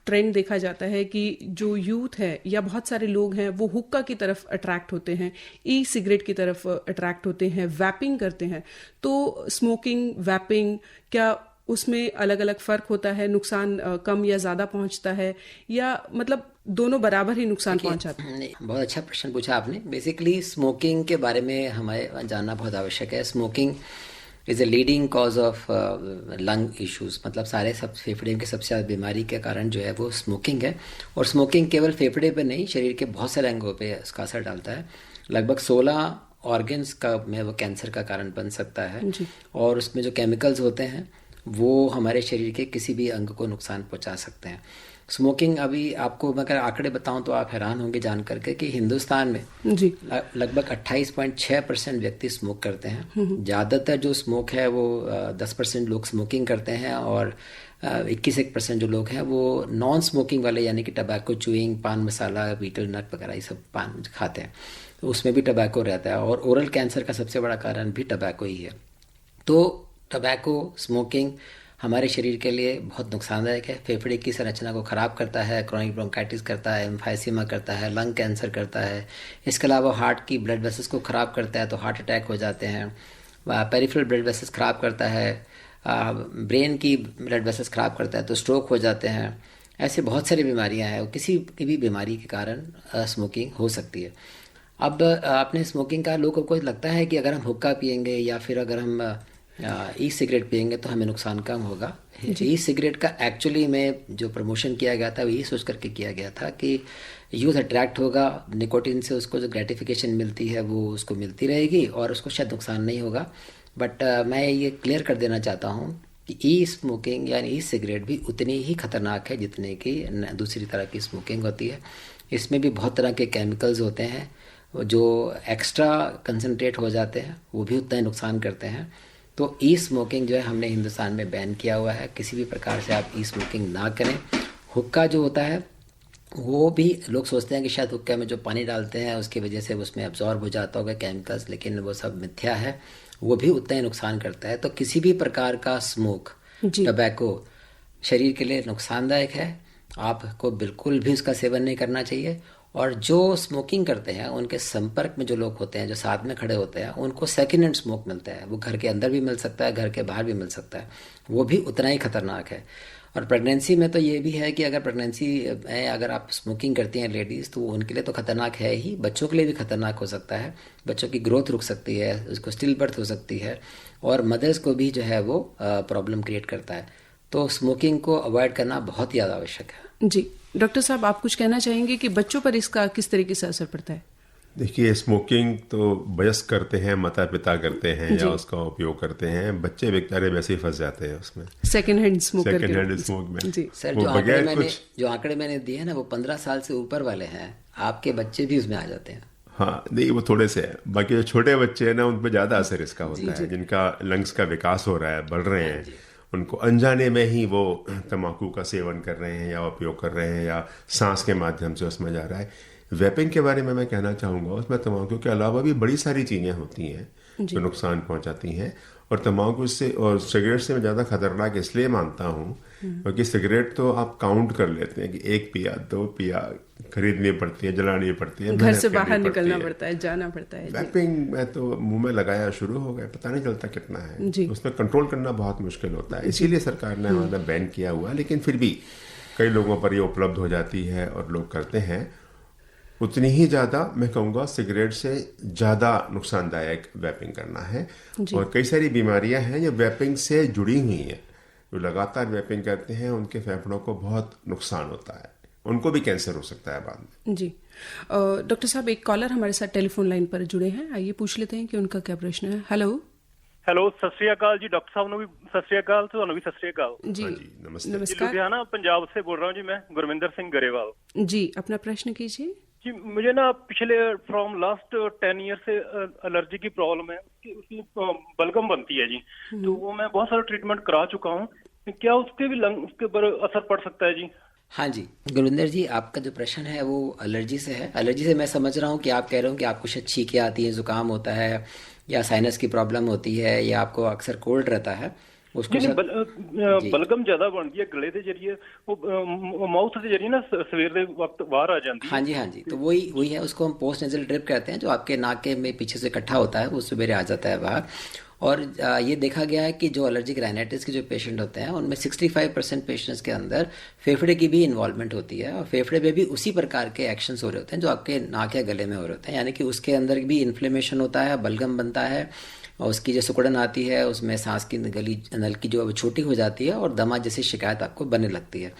ट्रेंड देखा जाता है कि जो यूथ है या बहुत सारे लोग हैं वो हुक्का की तरफ अट्रैक्ट होते हैं, ई सिगरेट की तरफ अट्रैक्ट होते हैं, वैपिंग करते हैं। तो स्मोकिंग, वैपिंग, क्या उसमें अलग अलग फर्क होता है? नुकसान कम या ज्यादा पहुंचता है, या मतलब दोनों बराबर ही नुकसान पहुंचाते हैं? बहुत अच्छा प्रश्न पूछा आपने। बेसिकली स्मोकिंग के बारे में हमें जानना बहुत आवश्यक है। Smoking is a leading cause of lung issues, मतलब सारे सब फेफड़े के सबसे ज़्यादा बीमारी के कारण जो है वो स्मोकिंग है। और स्मोकिंग केवल फेफड़े पे नहीं, शरीर के बहुत सारे अंगों पे इसका असर डालता है। लगभग 16 ऑर्गन्स का में वो कैंसर का कारण बन सकता है, और उसमें जो केमिकल्स होते हैं वो हमारे शरीर के किसी भी अंग को नुकसान पहुंचा सकते हैं। स्मोकिंग, अभी आपको अगर आंकड़े बताऊं तो आप हैरान होंगे जान करके कि हिंदुस्तान में जी लगभग 28.6% व्यक्ति स्मोक करते हैं। ज़्यादातर जो स्मोक है वो 10% लोग स्मोकिंग करते हैं, और 21% जो लोग हैं वो नॉन स्मोकिंग वाले, यानी कि टबैको च्यूइंग, पान मसाला, बीटल नट वगैरह ये सब पान खाते हैं, तो उसमें भी टबैको रहता है। और ओरल कैंसर का सबसे बड़ा कारण भी टबैको ही है। तो टबैको, स्मोकिंग हमारे शरीर के लिए बहुत नुकसानदायक है। फेफड़े की संरचना को ख़राब करता है, क्रॉनिक ब्रोंकाइटिस करता है, एम्फाइसीमा करता है, लंग कैंसर करता है। इसके अलावा हार्ट की ब्लड वेसल्स को ख़राब करता है, तो हार्ट अटैक हो जाते हैं। पेरिफेरल ब्लड वेसल्स ख़राब करता है, ब्रेन की ब्लड वेसल्स ख़राब करता है तो स्ट्रोक हो जाते हैं। ऐसे बहुत सारी बीमारियां हैं, और किसी भी बीमारी के कारण स्मोकिंग हो सकती है। अब आपने स्मोकिंग का, लोगों को लगता है कि अगर हम हुक्का पियेंगे या फिर अगर हम ई सिगरेट पियेंगे तो हमें नुकसान कम होगा। ई सिगरेट का एक्चुअली में जो प्रमोशन किया गया था वो यही सोच करके किया गया था कि यूथ अट्रैक्ट होगा, निकोटीन से उसको जो ग्रेटिफिकेशन मिलती है वो उसको मिलती रहेगी और उसको शायद नुकसान नहीं होगा। बट मैं ये क्लियर कर देना चाहता हूँ कि ई स्मोकिंग यानी ई सिगरेट भी उतनी ही खतरनाक है जितने की दूसरी तरह की स्मोकिंग होती है। इसमें भी बहुत तरह के केमिकल्स होते हैं जो एक्स्ट्रा कंसनट्रेट हो जाते हैं, वो भी उतना ही नुकसान करते हैं। तो ई स्मोकिंग जो है हमने हिंदुस्तान में बैन किया हुआ है। किसी भी प्रकार से आप ई स्मोकिंग ना करें। हुक्का जो होता है वो भी लोग सोचते हैं कि शायद हुक्का में जो पानी डालते हैं उसकी वजह से उसमें अब्जॉर्ब हो जाता होगा केमिकल्स, लेकिन वो सब मिथ्या है, वो भी उतना ही नुकसान करता है। तो किसी भी प्रकार का स्मोक जी। टबैको शरीर के लिए नुकसानदायक है, आपको बिल्कुल भी उसका सेवन नहीं करना चाहिए। और जो स्मोकिंग करते हैं उनके संपर्क में जो लोग होते हैं, जो साथ में खड़े होते हैं, उनको सेकेंड हैंड स्मोक मिलता है। वो घर के अंदर भी मिल सकता है, घर के बाहर भी मिल सकता है, वो भी उतना ही खतरनाक है। और प्रेगनेंसी में तो ये भी है कि अगर प्रेगनेंसी में अगर आप स्मोकिंग करती हैं लेडीज़, तो वो उनके लिए तो खतरनाक है ही, बच्चों के लिए भी खतरनाक हो सकता है। बच्चों की ग्रोथ रुक सकती है, उसको स्टिल बर्थ हो सकती है, और मदर्स को भी जो है वो प्रॉब्लम क्रिएट करता है। तो स्मोकिंग को अवॉइड करना बहुत ही ज़्यादा आवश्यक है। जी डॉक्टर साहब, आप कुछ कहना चाहेंगे कि बच्चों पर इसका किस तरीके से असर पड़ता है? देखिए, स्मोकिंग तो वयस्क करते हैं, माता पिता करते हैं या उसका उपयोग करते हैं, बच्चे बेचारे वैसे ही फंस जाते हैं उसमें, सेकेंड हैंड स्मोक में। जी सर, जो आंकड़े मैंने दिए हैं ना, वो 15 साल से ऊपर वाले हैं, आपके बच्चे भी उसमें आ जाते हैं। हाँ, नहीं, वो थोड़े से है। बाकी जो छोटे बच्चे हैं ना, उन पर ज़्यादा असर इसका होता है, जिनका लंग्स का विकास हो रहा है, बढ़ रहे हैं, उनको अनजाने में ही वो तंबाकू का सेवन कर रहे हैं या उपयोग कर रहे हैं, या सांस के माध्यम से उसमें जा रहा है। वेपिंग के बारे में मैं कहना चाहूँगा, उसमें तंबाकू के अलावा भी बड़ी सारी चीज़ें होती हैं जो नुकसान पहुँचाती हैं। और तंबाकू से और सिगरेट से मैं ज़्यादा खतरनाक इसलिए मानता हूँ क्योंकि सिगरेट तो आप काउंट कर लेते हैं कि 1 पिया 2 पिया, खरीदनी पड़ती है, जलानी पड़ती है, घर से बाहर निकलना पड़ता है, जाना पड़ता है। वेपिंग में तो मुंह में लगाया शुरू हो गया, पता नहीं चलता कितना है, उसमें कंट्रोल करना बहुत मुश्किल होता है। इसीलिए सरकार ने हमारा बैन किया हुआ है, लेकिन फिर भी कई लोगों पर ये उपलब्ध हो जाती है और लोग करते हैं। उतनी ही ज़्यादा मैं कहूँगा सिगरेट से ज़्यादा नुकसानदायक वेपिंग करना है। और कई सारी बीमारियां हैं जो वेपिंग से जुड़ी हुई हैं। जो लगातार वेपिंग करते हैं उनके फेफड़ों को बहुत नुकसान होता है, उनको भी कैंसर हो सकता है बाद में। जी डॉक्टर साहब, एक कॉलर हमारे साथ टेलीफोन लाइन पर जुड़े हैं, आइए पूछ लेते हैं कि उनका क्या प्रश्न है। हेलो ਹੈਲੋ, ਸਤਿ ਸ਼੍ਰੀ ਅਕਾਲ ਜੀ। ਡਾਕਟਰ ਸਾਹਿਬ ਨੂੰ ਵੀ ਸਤਿ ਸ਼੍ਰੀ ਅਕਾਲ, ਤੁਹਾਨੂੰ ਵੀ ਸਤਿ ਸ਼੍ਰੀ ਅਕਾਲ जी। नमस्ते। नमस्कार लुधियाना पंजाब से बोल रहा हूँ जी, मैं गुरविंदर सिंह गरेवाल जी। अपना प्रश्न कीजिए जी। मुझे ना पिछले फ्रॉम लास्ट 10 ईयर से एलर्जी की प्रॉब्लम है, उसकी बलगम बनती है जी। तो वो मैं बहुत सारा ट्रीटमेंट करा चुका हूँ, क्या उसके भी लंग उसके ऊपर असर पड़ सकता है जी? हाँ जी गुरविंदर जी, आपका जो प्रश्न है वो एलर्जी से है। एलर्जी से मैं समझ रहा हूँ कि आप कह रहे हो कि आपको शायद छींकें आती हैं, जुकाम होता है, या साइनस की प्रॉब्लम होती है, या आपको अक्सर कोल्ड रहता है। उसके बलगम ज्यादा बनती है गले के जरिए, वो माउथ के जरिए ना सवेर के वक्त बाहर आ जाती है। हाँ जी, तो वही है, उसको हम पोस्ट नेजल ड्रिप कहते हैं, जो आपके नाक के में पीछे से इकट्ठा होता है, वो सवेरे आ जाता है बाहर। और ये देखा गया है कि जो एलर्जिक राइनाइटिस के जो पेशेंट होते हैं उनमें 65% पेशेंट्स के अंदर फेफड़े की भी इन्वॉल्वमेंट होती है, और फेफड़े में भी उसी प्रकार के एक्शंस हो रहे होते हैं जो आपके नाक या गले में हो रहे होते हैं। यानी कि उसके अंदर भी इन्फ्लेमेशन होता है, बलगम बनता है, और उसकी जो सिकुड़न आती है, उसमें सांस की गली नल की जो छोटी हो जाती है, और दमा जैसी शिकायत आपको बनने लगती है।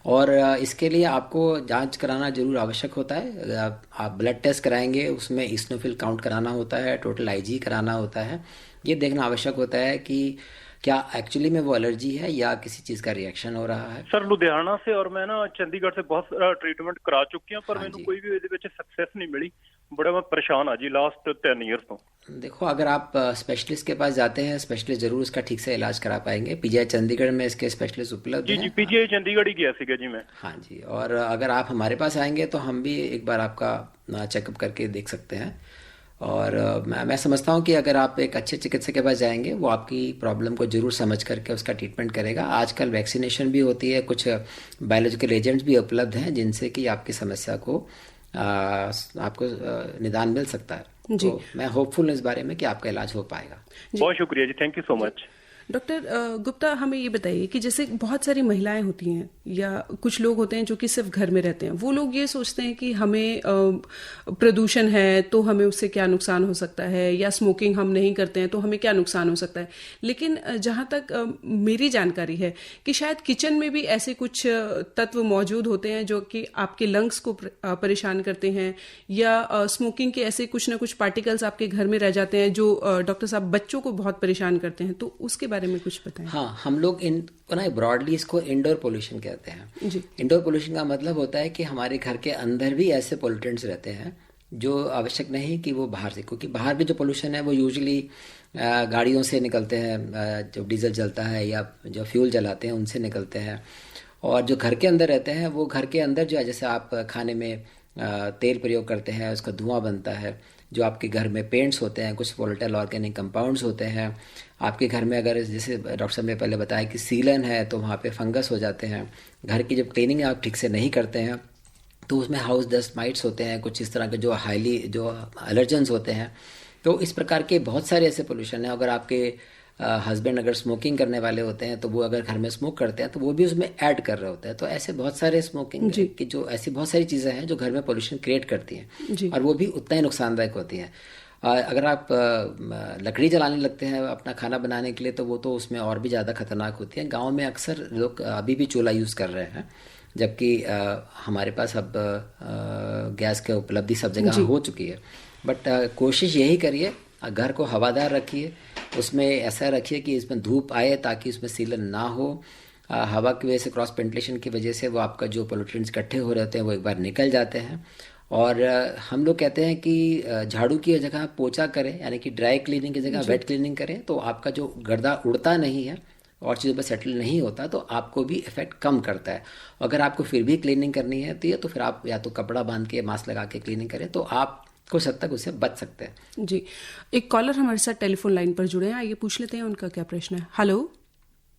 और इसके लिए आपको जांच कराना जरूर आवश्यक होता है। आप ब्लड टेस्ट कराएंगे, उसमें इस्नोफिल काउंट कराना होता है, टोटल आईजी कराना होता है। ये देखना आवश्यक होता है कि क्या एक्चुअली में वो एलर्जी है या किसी चीज़ का रिएक्शन हो रहा है। सर, लुधियाना से और मैं ना चंडीगढ़ से बहुत सारा ट्रीटमेंट करा चुकी हूँ, पर मैंने कोई भी सक्सेस नहीं मिली। बड़ा मैं परेशान हाँ जी लास्ट 10 ईयर तो। देखो, अगर आप स्पेशलिस्ट के पास जाते हैं, स्पेशलिस्ट जरूर इसका ठीक से इलाज करा पाएंगे। पीजीआई चंडीगढ़ में इसके स्पेशलिस्ट उपलब्ध हैं। जी, पीजीआई चंडीगढ़ ही गया सीगा जी मैं। हाँ जी, और अगर आप हमारे पास आएंगे तो हम भी एक बार आपका चेकअप करके देख सकते हैं। और मैं समझता हूँ कि अगर आप एक अच्छे चिकित्सक के पास जाएंगे, वो आपकी प्रॉब्लम को जरूर समझ करके उसका ट्रीटमेंट करेगा। आजकल वैक्सीनेशन भी होती है, कुछ बायोलॉजिकल एजेंट्स भी उपलब्ध हैं जिनसे कि आपकी समस्या को आपको निदान मिल सकता है। तो मैं होपफुल इस बारे में कि आपका इलाज हो पाएगा। बहुत शुक्रिया जी, thank you so much. Doctor Gupta, हमें ये बताइए कि जैसे बहुत सारी महिलाएं होती हैं या कुछ लोग होते हैं जो कि सिर्फ घर में रहते हैं, वो लोग ये सोचते हैं कि हमें प्रदूषण है तो हमें उससे क्या नुकसान हो सकता है, या स्मोकिंग हम नहीं करते हैं तो हमें क्या नुकसान हो सकता है। लेकिन जहाँ तक मेरी जानकारी है कि शायद किचन में भी ऐसे कुछ तत्व मौजूद होते हैं जो कि आपके लंग्स को परेशान करते हैं, या स्मोकिंग के ऐसे कुछ ना कुछ पार्टिकल्स आपके घर में रह जाते हैं जो डॉक्टर साहब बच्चों को बहुत परेशान करते हैं। तो उसके बारे में कुछ बताएं। हाँ, हम लोग ब्रॉडली इसको इंडोर पोल्यूशन कहते हैं जी। इंडोर पोल्यूशन का मतलब होता है कि हमारे घर के अंदर भी ऐसे पोल्यूटेंट्स रहते हैं जो आवश्यक नहीं कि वो बाहर से, क्योंकि बाहर भी जो पोल्यूशन है वो यूजुअली गाड़ियों से निकलते हैं, जो डीजल जलता है या जो फ्यूल जलाते हैं उनसे निकलते हैं। और जो घर के अंदर रहते हैं वो घर के अंदर जो है, जैसे आप खाने में तेल प्रयोग करते हैं, उसका धुआं बनता है, जो आपके घर में पेंट्स होते हैं, कुछ वोलेटाइल ऑर्गेनिक कंपाउंड्स होते हैं। आपके घर में अगर जैसे डॉक्टर साहब ने पहले बताया कि सीलन है तो वहाँ पे फंगस हो जाते हैं। घर की जब क्लीनिंग आप ठीक से नहीं करते हैं तो उसमें हाउस डस्ट माइट्स होते हैं, कुछ इस तरह के जो एलर्जेंस होते हैं। तो इस प्रकार के बहुत सारे ऐसे पोल्यूशन हैं। अगर आपके हस्बैंड अगर स्मोकिंग करने वाले होते हैं तो वो अगर घर में स्मोक करते हैं तो वो भी उसमें ऐड कर रहे होते हैं। तो ऐसे बहुत सारे स्मोकिंग की जो ऐसी बहुत सारी चीज़ें हैं जो घर में पोल्यूशन क्रिएट करती हैं और वो भी उतना ही नुकसानदायक होती हैं। अगर आप लकड़ी जलाने लगते हैं अपना खाना बनाने के लिए तो वो तो उसमें और भी ज़्यादा खतरनाक होती है। गाँव में अक्सर लोग अभी भी चूल्हा यूज़ कर रहे हैं, जबकि हमारे पास अब गैस की उपलब्धि सब जगह हो चुकी है। बट कोशिश यही करिए, घर को हवादार रखिए, उसमें ऐसा रखिए कि इसमें धूप आए ताकि उसमें सीलन ना हो। हवा की वजह से, क्रॉस वेंटिलेशन की वजह से वो आपका जो पोल्यूटेंट्स इकट्ठे हो रहे होते हैं वो एक बार निकल जाते हैं। और हम लोग कहते हैं कि झाड़ू की जगह पोछा करें, यानी कि ड्राई क्लीनिंग की जगह वेट क्लीनिंग करें, तो आपका जो गर्दा उड़ता नहीं है और चीज़ों पर सेटल नहीं होता तो आपको भी इफेक्ट कम करता है। अगर आपको फिर भी क्लीनिंग करनी है तो फिर आप या तो कपड़ा बांध के मास्क लगा के क्लीनिंग करें तो आप कुछ हद तक उससे बच सकते हैं। जी, एक कॉलर हमारे साथ टेलीफोन लाइन पर जुड़े हैं, आइए पूछ लेते हैं उनका क्या प्रश्न है। हेलो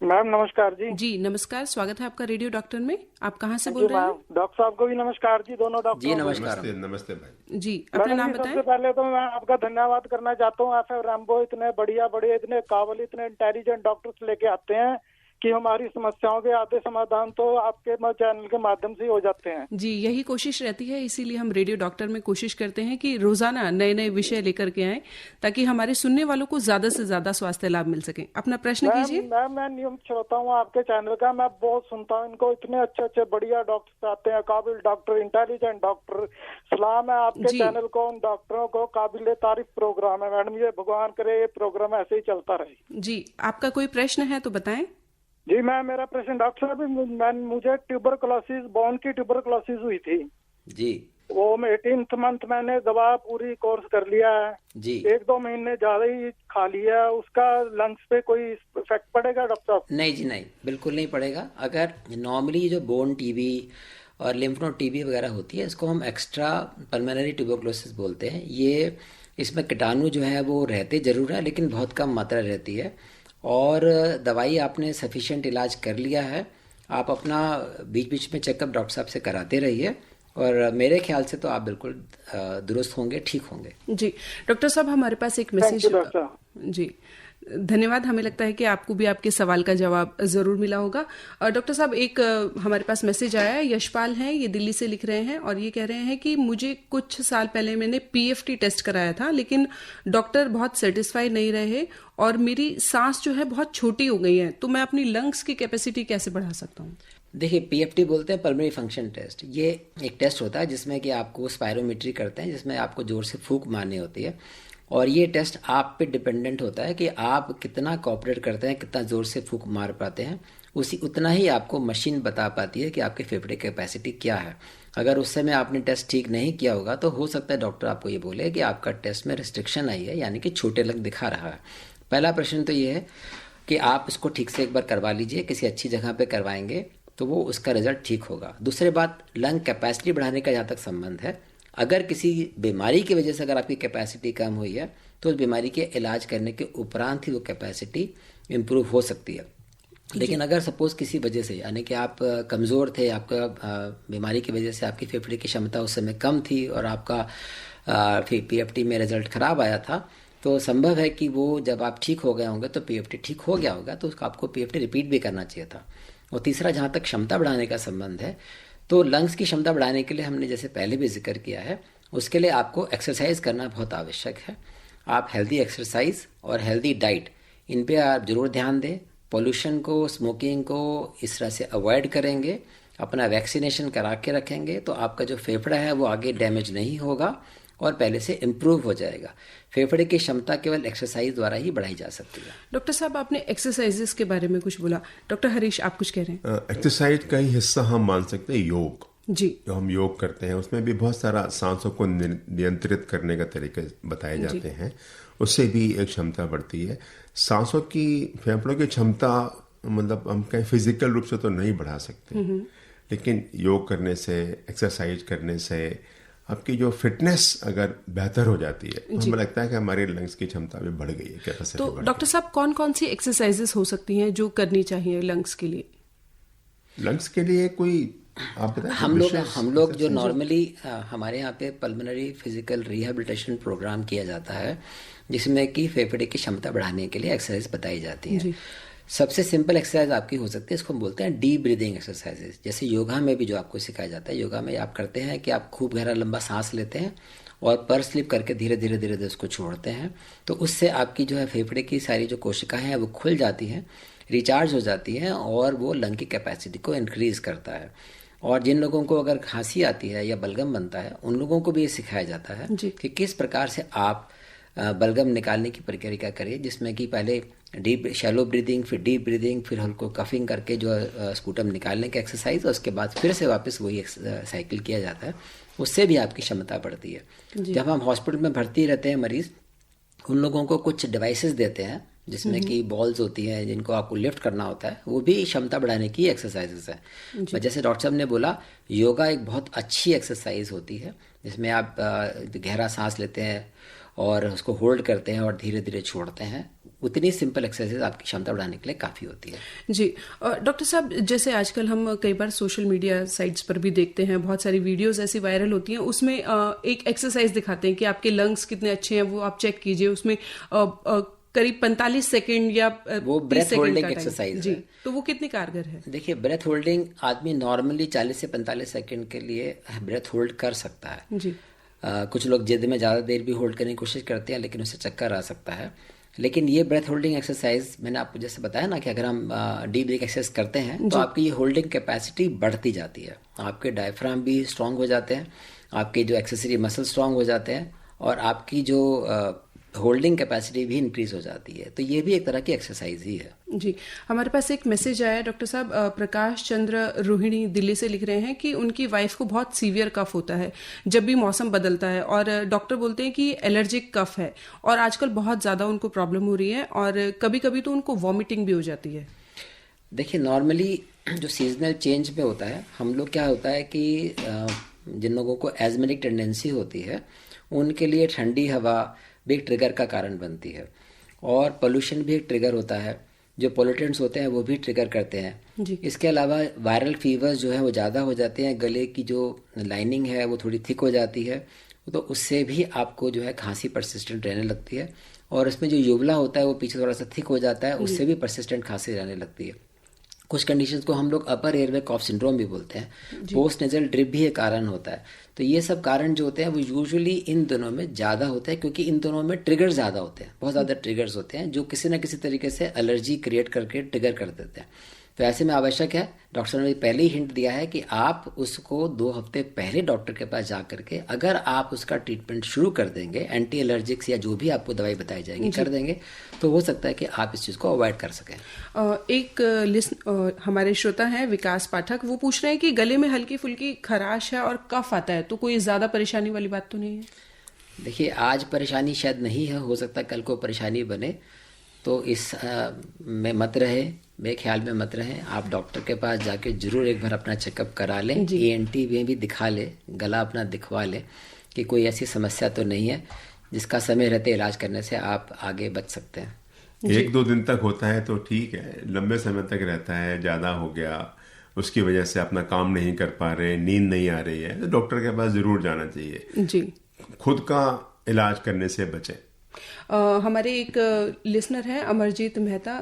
मैम, नमस्कार जी। जी नमस्कार, स्वागत है आपका रेडियो डॉक्टर में। आप कहाँ से बोल रहे हैं? डॉक्टर साहब को भी नमस्कार जी, दोनों डॉक्टर जी नमस्कार। नमस्ते भाई जी, अपना नाम बताएं। सबसे पहले तो मैं आपका धन्यवाद करना चाहता हूँ। एफएम रैम्बो इतने बढ़िया इतने काबिल, इतने इंटेलिजेंट डॉक्टर्स लेके आते हैं कि हमारी समस्याओं के आधे समाधान तो आपके चैनल के माध्यम से ही हो जाते हैं। जी, यही कोशिश रहती है, इसीलिए हम रेडियो डॉक्टर में कोशिश करते हैं कि रोजाना नए नए विषय लेकर के आएं ताकि हमारे सुनने वालों को ज्यादा से ज्यादा स्वास्थ्य लाभ मिल सके। अपना प्रश्न कीजिए। मैं नियमित श्रोता हूँ आपके चैनल का, मैं बहुत सुनता हूँ इनको। इतने अच्छे अच्छे बढ़िया डॉक्टर आते हैं, काबिल डॉक्टर, इंटेलिजेंट डॉक्टर। सलाम है आपके चैनल को, उन डॉक्टरों को। काबिल तारीफ प्रोग्राम है मैडम, ये भगवान करे ये प्रोग्राम ऐसे ही चलता रहे। जी, आपका कोई प्रश्न है तो बताएं। जी, मेरा प्रश्न डॉक्टर साहब, मुझे ट्यूबरकुलोसिस, बोन की ट्यूबरकुलोसिस हुई थी जी। वो 18th मंथ मैंने दवा पूरी कोर्स कर लिया है जी। 1-2 महीने ज्यादा ही खा लिया, उसका लंग्स पे कोई इफेक्ट पड़ेगा डॉक्टर साहब? नहीं जी, नहीं, बिल्कुल नहीं पड़ेगा। अगर नॉर्मली जो बोन टीबी और लिम्फ नोड टीबी वगैरह होती है, इसको हम एक्स्ट्रा पल्मोनरी ट्यूबरकुलोसिस बोलते हैं। ये इसमें कीटाणु जो है वो रहते जरूर है लेकिन बहुत कम मात्रा रहती है और दवाई आपने सफिशिएंट इलाज कर लिया है। आप अपना बीच बीच में चेकअप डॉक्टर साहब से कराते रहिए और मेरे ख्याल से तो आप बिल्कुल दुरुस्त होंगे, ठीक होंगे। जी डॉक्टर साहब, हमारे पास एक मैसेज। जी धन्यवाद। हमें लगता है कि आपको भी आपके सवाल का जवाब जरूर मिला होगा। और डॉक्टर साहब, एक हमारे पास मैसेज आया है, यशपाल हैं, ये दिल्ली से लिख रहे हैं और ये कह रहे हैं कि मुझे कुछ साल पहले मैंने पीएफटी टेस्ट कराया था लेकिन डॉक्टर बहुत सेटिस्फाई नहीं रहे और मेरी सांस जो है बहुत छोटी हो गई है, तो मैं अपनी लंग्स की कैपेसिटी कैसे बढ़ा सकता हूँ? देखिए, पीएफटी बोलते हैं पल्मोनरी फंक्शन टेस्ट। ये एक टेस्ट होता है जिसमें कि आपको स्पायरोमेट्री करते हैं, जिसमें आपको जोर से फूंक मारनी होती है और ये टेस्ट आप पे डिपेंडेंट होता है कि आप कितना कोऑपरेट करते हैं, कितना ज़ोर से फूंक मार पाते हैं। उतना ही आपको मशीन बता पाती है कि आपके फेफड़े की कैपेसिटी क्या है। अगर उस समय आपने टेस्ट ठीक नहीं किया होगा तो हो सकता है डॉक्टर आपको ये बोले कि आपका टेस्ट में रिस्ट्रिक्शन आई है, यानी कि छोटे लंग दिखा रहा है। पहला प्रश्न तो ये है कि आप इसको ठीक से एक बार करवा लीजिए, किसी अच्छी जगह पर करवाएंगे तो वो उसका रिजल्ट ठीक होगा। दूसरी बात, लंग कैपेसिटी बढ़ाने का जहाँ तक संबंध है, अगर किसी बीमारी की वजह से अगर आपकी कैपेसिटी कम हुई है तो उस बीमारी के इलाज करने के उपरांत ही वो कैपेसिटी इम्प्रूव हो सकती है। लेकिन अगर सपोज किसी वजह से, यानी कि आप कमज़ोर थे, आपका बीमारी की वजह से आपकी फेफड़े की क्षमता उस समय कम थी और आपका पीएफटी में रिजल्ट ख़राब आया था, तो संभव है कि वो जब आप ठीक हो गए होंगे तो पीएफटी ठीक हो गया होगा, तो आपको पीएफटी रिपीट भी करना चाहिए था। और तीसरा, जहाँ तक क्षमता बढ़ाने का संबंध है, तो लंग्स की क्षमता बढ़ाने के लिए हमने जैसे पहले भी जिक्र किया है, उसके लिए आपको एक्सरसाइज करना बहुत आवश्यक है। आप हेल्दी एक्सरसाइज और हेल्दी डाइट, इन पे आप ज़रूर ध्यान दें। पोल्यूशन को, स्मोकिंग को इस तरह से अवॉइड करेंगे, अपना वैक्सीनेशन करा के रखेंगे तो आपका जो फेफड़ा है वो आगे डैमेज नहीं होगा और पहले से इम्प्रूव हो जाएगा। फेफड़े की क्षमता केवल एक्सरसाइज द्वारा ही बढ़ाई जा सकती है। डॉक्टर साहब, आपने एक्सरसाइजेस के बारे में कुछ बोला, डॉक्टर हरीश आप कुछ कह रहे हैं? एक्सरसाइज का ही हिस्सा हम मान सकते हैं योग जी। जो हम योग करते हैं उसमें भी बहुत सारा सांसों को नियंत्रित करने का तरीके बताए जाते हैं, उससे भी एक क्षमता बढ़ती है। सांसों की, फेफड़ों की क्षमता मतलब हम कहीं फिजिकल रूप से तो नहीं बढ़ा सकते, लेकिन योग करने से, एक्सरसाइज करने से आपकी जो फिटनेस अगर बेहतर हो जाती है तो हमें लगता है कि हमारे लंग्स की क्षमता भी बढ़ गई है, कैपेसिटी तो बढ़ डॉक्टर साहब कौन कौन सी एक्सरसाइजेस हो सकती हैं जो करनी चाहिए लंग्स के लिए? लंग्स के लिए कोई आप बताएं? हम लोग जो नॉर्मली हमारे यहाँ पे पल्मोनरी फिजिकल रिहेबिलिटेशन प्रोग्राम किया जाता है, जिसमें कि फेफड़े की क्षमता बढ़ाने के लिए एक्सरसाइज बताई जाती है। सबसे सिंपल एक्सरसाइज आपकी हो सकती है, इसको हम बोलते हैं डीप ब्रीदिंग एक्सरसाइजेज। जैसे योगा में भी जो आपको सिखाया जाता है, योगा में आप करते हैं कि आप खूब गहरा लंबा सांस लेते हैं और पर स्लिप करके धीरे धीरे धीरे धीरे उसको छोड़ते हैं। तो उससे आपकी जो है फेफड़े की सारी जो कोशिकाएं हैं वो खुल जाती हैं, रिचार्ज हो जाती हैं और वो लंग की कैपेसिटी को इंक्रीज करता है। और जिन लोगों को अगर खांसी आती है या बलगम बनता है, उन लोगों को भी ये सिखाया जाता है कि किस प्रकार से आप बलगम निकालने की प्रक्रिया करिए, जिसमें कि पहले डीप शैलो ब्रीदिंग, फिर डीप ब्रीदिंग, फिर हल्को कफिंग करके जो स्पूटम निकालने का एक्सरसाइज, और उसके बाद फिर से वापस वही साइकिल किया जाता है। उससे भी आपकी क्षमता बढ़ती है। जब हम हॉस्पिटल में भर्ती रहते हैं मरीज, उन लोगों को कुछ डिवाइसेस देते हैं जिसमें कि बॉल्स होती हैं जिनको आपको लिफ्ट करना होता है, वो भी क्षमता बढ़ाने की एक्सरसाइजेस है। जैसे डॉक्टर साहब ने बोला, योगा एक बहुत अच्छी एक्सरसाइज होती है जिसमें आप गहरा सांस लेते हैं और उसको होल्ड करते हैं और धीरे धीरे छोड़ते हैं। उतनी सिंपल एक्सरसाइज आपकी क्षमता बढ़ाने के लिए काफ़ी होती है। जी डॉक्टर साहब, जैसे आजकल हम कई बार सोशल मीडिया साइट्स पर भी देखते हैं, बहुत सारी वीडियोस ऐसी वायरल होती हैं, उसमें एक एक्सरसाइज दिखाते हैं कि आपके लंग्स कितने अच्छे हैं, वो आप चेक कीजिए। उसमें करीब 45 सेकेंड या वो ब्रेथ होल्डिंग एक्सरसाइज जी, तो वो कितनी कारगर है? देखिए, ब्रेथ होल्डिंग आदमी नॉर्मली 40 से 45 सेकेंड के लिए ब्रेथ होल्ड कर सकता है जी। कुछ लोग जिद में ज़्यादा देर भी होल्ड करने की कोशिश करते हैं, लेकिन उससे चक्कर आ सकता है। लेकिन ये ब्रेथ होल्डिंग एक्सरसाइज मैंने आपको जैसे बताया ना कि अगर हम डीप ब्रीथ एक्सरसाइज करते हैं तो आपकी ये होल्डिंग कैपेसिटी बढ़ती जाती है, आपके डायफ्राम भी स्ट्रांग हो जाते हैं, आपके जो एक्सेसरी मसल स्ट्रांग हो जाते हैं और आपकी जो होल्डिंग कैपेसिटी भी इंक्रीज हो जाती है। तो ये भी एक तरह की एक्सरसाइज ही है जी। हमारे पास एक मैसेज आया डॉक्टर साहब, प्रकाश चंद्र रोहिणी दिल्ली से लिख रहे हैं कि उनकी वाइफ को बहुत सीवियर कफ होता है जब भी मौसम बदलता है, और डॉक्टर बोलते हैं कि एलर्जिक कफ है और आजकल बहुत ज़्यादा उनको प्रॉब्लम हो रही है और कभी कभी तो उनको वॉमिटिंग भी हो जाती है। देखिए, नॉर्मली जो सीजनल चेंज में होता है, हम लोग क्या होता है कि जिन लोगों को एजमेटिक टेंडेंसी होती है उनके लिए ठंडी हवा भी एक ट्रिगर का कारण बनती है, और पोल्यूशन भी एक ट्रिगर होता है। जो पोल्यूटेंट्स होते हैं वो भी ट्रिगर करते हैं जी। इसके अलावा वायरल फीवर्स जो है वो ज़्यादा हो जाते हैं, गले की जो लाइनिंग है वो थोड़ी थिक हो जाती है, तो उससे भी आपको जो है खांसी परसिस्टेंट रहने लगती है, और उसमें जो युवला होता है वो पीछे थोड़ा सा थिक हो जाता है, उससे भी परसिस्टेंट खांसी रहने लगती है। कुछ कंडीशंस को हम लोग अपर एयरवे कॉफ सिंड्रोम भी बोलते हैं, पोस्ट नेजल ड्रिप भी एक कारण होता है। तो ये सब कारण जो होते हैं वो यूजुअली इन दोनों में ज़्यादा होते हैं, क्योंकि इन दोनों में ट्रिगर ज़्यादा होते हैं, बहुत ज़्यादा ट्रिगर्स होते हैं जो किसी न किसी तरीके से एलर्जी क्रिएट करके ट्रिगर कर देते हैं। तो ऐसे में आवश्यक है, डॉक्टर ने पहले ही हिंट दिया है कि आप उसको 2 हफ्ते पहले डॉक्टर के पास जा करके अगर आप उसका ट्रीटमेंट शुरू कर देंगे, एंटी एलर्जिक्स या जो भी आपको दवाई बताई जाएगी कर देंगे, तो हो सकता है कि आप इस चीज़ को अवॉइड कर सकें। एक लिस्ट हमारे श्रोता हैं विकास पाठक, वो पूछ रहे हैं कि गले में हल्की फुल्की खराश है और कफ आता है, तो कोई ज़्यादा परेशानी वाली बात तो नहीं है? देखिए, आज परेशानी शायद नहीं है, हो सकता है कल को परेशानी बने, तो इस में मत रहे, मेरे ख्याल में मत रहें। आप डॉक्टर के पास जाके जरूर एक बार अपना चेकअप करा लें, ENT में भी दिखा ले, गला अपना दिखवा लें कि कोई ऐसी समस्या तो नहीं है जिसका समय रहते इलाज करने से आप आगे बच सकते हैं। 1-2 दिन तक होता है तो ठीक है, लंबे समय तक रहता है, ज़्यादा हो गया, उसकी वजह से अपना काम नहीं कर पा रहे, नींद नहीं आ रही है, तो डॉक्टर के पास ज़रूर जाना चाहिए जी। खुद का इलाज करने से बचें। हमारे एक लिसनर हैं अमरजीत मेहता,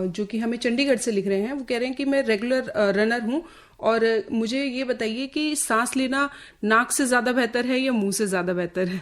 जो कि हमें चंडीगढ़ से लिख रहे हैं। वो कह रहे हैं कि मैं रेगुलर रनर हूं और मुझे ये बताइए कि सांस लेना नाक से ज़्यादा बेहतर है या मुंह से ज़्यादा बेहतर है?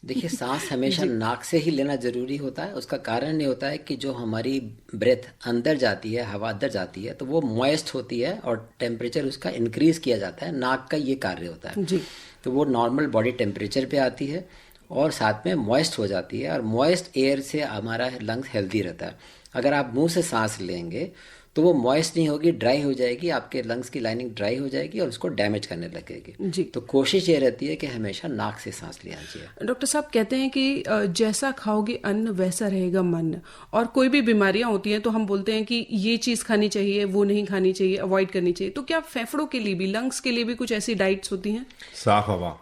देखिए, सांस हमेशा नाक से ही लेना जरूरी होता है। उसका कारण ये होता है कि जो हमारी ब्रेथ अंदर जाती है, हवा अंदर जाती है, तो वो मॉइस्ट होती है और टेम्परेचर उसका इंक्रीज किया जाता है। नाक का ये कार्य होता है जी। तो वो नॉर्मल बॉडी टेम्परेचर पे आती है और साथ में मॉइस्ट हो जाती है, और मॉइस्ट एयर से हमारा लंग्स हेल्दी रहता है। अगर आप मुंह से सांस लेंगे तो वो मॉइस्ट नहीं होगी, ड्राई हो जाएगी, आपके लंग्स की लाइनिंग ड्राई हो जाएगी और उसको डैमेज करने लगेगी जी। तो कोशिश ये रहती है कि हमेशा नाक से सांस लिया चाहिए। डॉक्टर साहब कहते हैं कि जैसा खाओगे अन्न वैसा रहेगा मन, और कोई भी बीमारियां होती हैं तो हम बोलते हैं कि ये चीज़ खानी चाहिए, वो नहीं खानी चाहिए, अवॉइड करनी चाहिए। तो क्या फेफड़ों के लिए भी, लंग्स के लिए भी कुछ ऐसी डाइट्स होती हैं? साफ हवा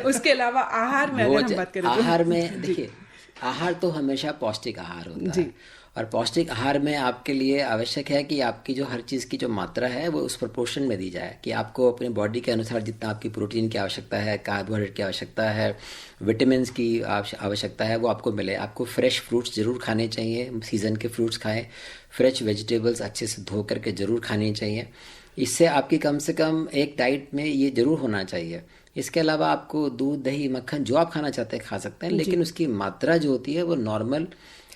उसके अलावा आहार में अगर हम बात करें तो आहार में देखिए, आहार तो हमेशा पौष्टिक आहार होता है, और पौष्टिक आहार में आपके लिए आवश्यक है कि आपकी जो हर चीज़ की जो मात्रा है वो उस प्रोपोर्शन में दी जाए, कि आपको अपनी बॉडी के अनुसार जितना आपकी प्रोटीन की आवश्यकता है, कार्बोहाइड्रेट की आवश्यकता है, विटामिन की आवश्यकता है, वो आपको मिले। आपको फ्रेश फ्रूट्स ज़रूर खाने चाहिए, सीज़न के फ्रूट्स खाएं, फ्रेश वेजिटेबल्स अच्छे से धो करके ज़रूर खानी चाहिए। इससे आपकी कम से कम एक डाइट में ये ज़रूर होना चाहिए। इसके अलावा आपको दूध, दही, मक्खन जो आप खाना चाहते हैं खा सकते हैं, लेकिन उसकी मात्रा जो होती है वो नॉर्मल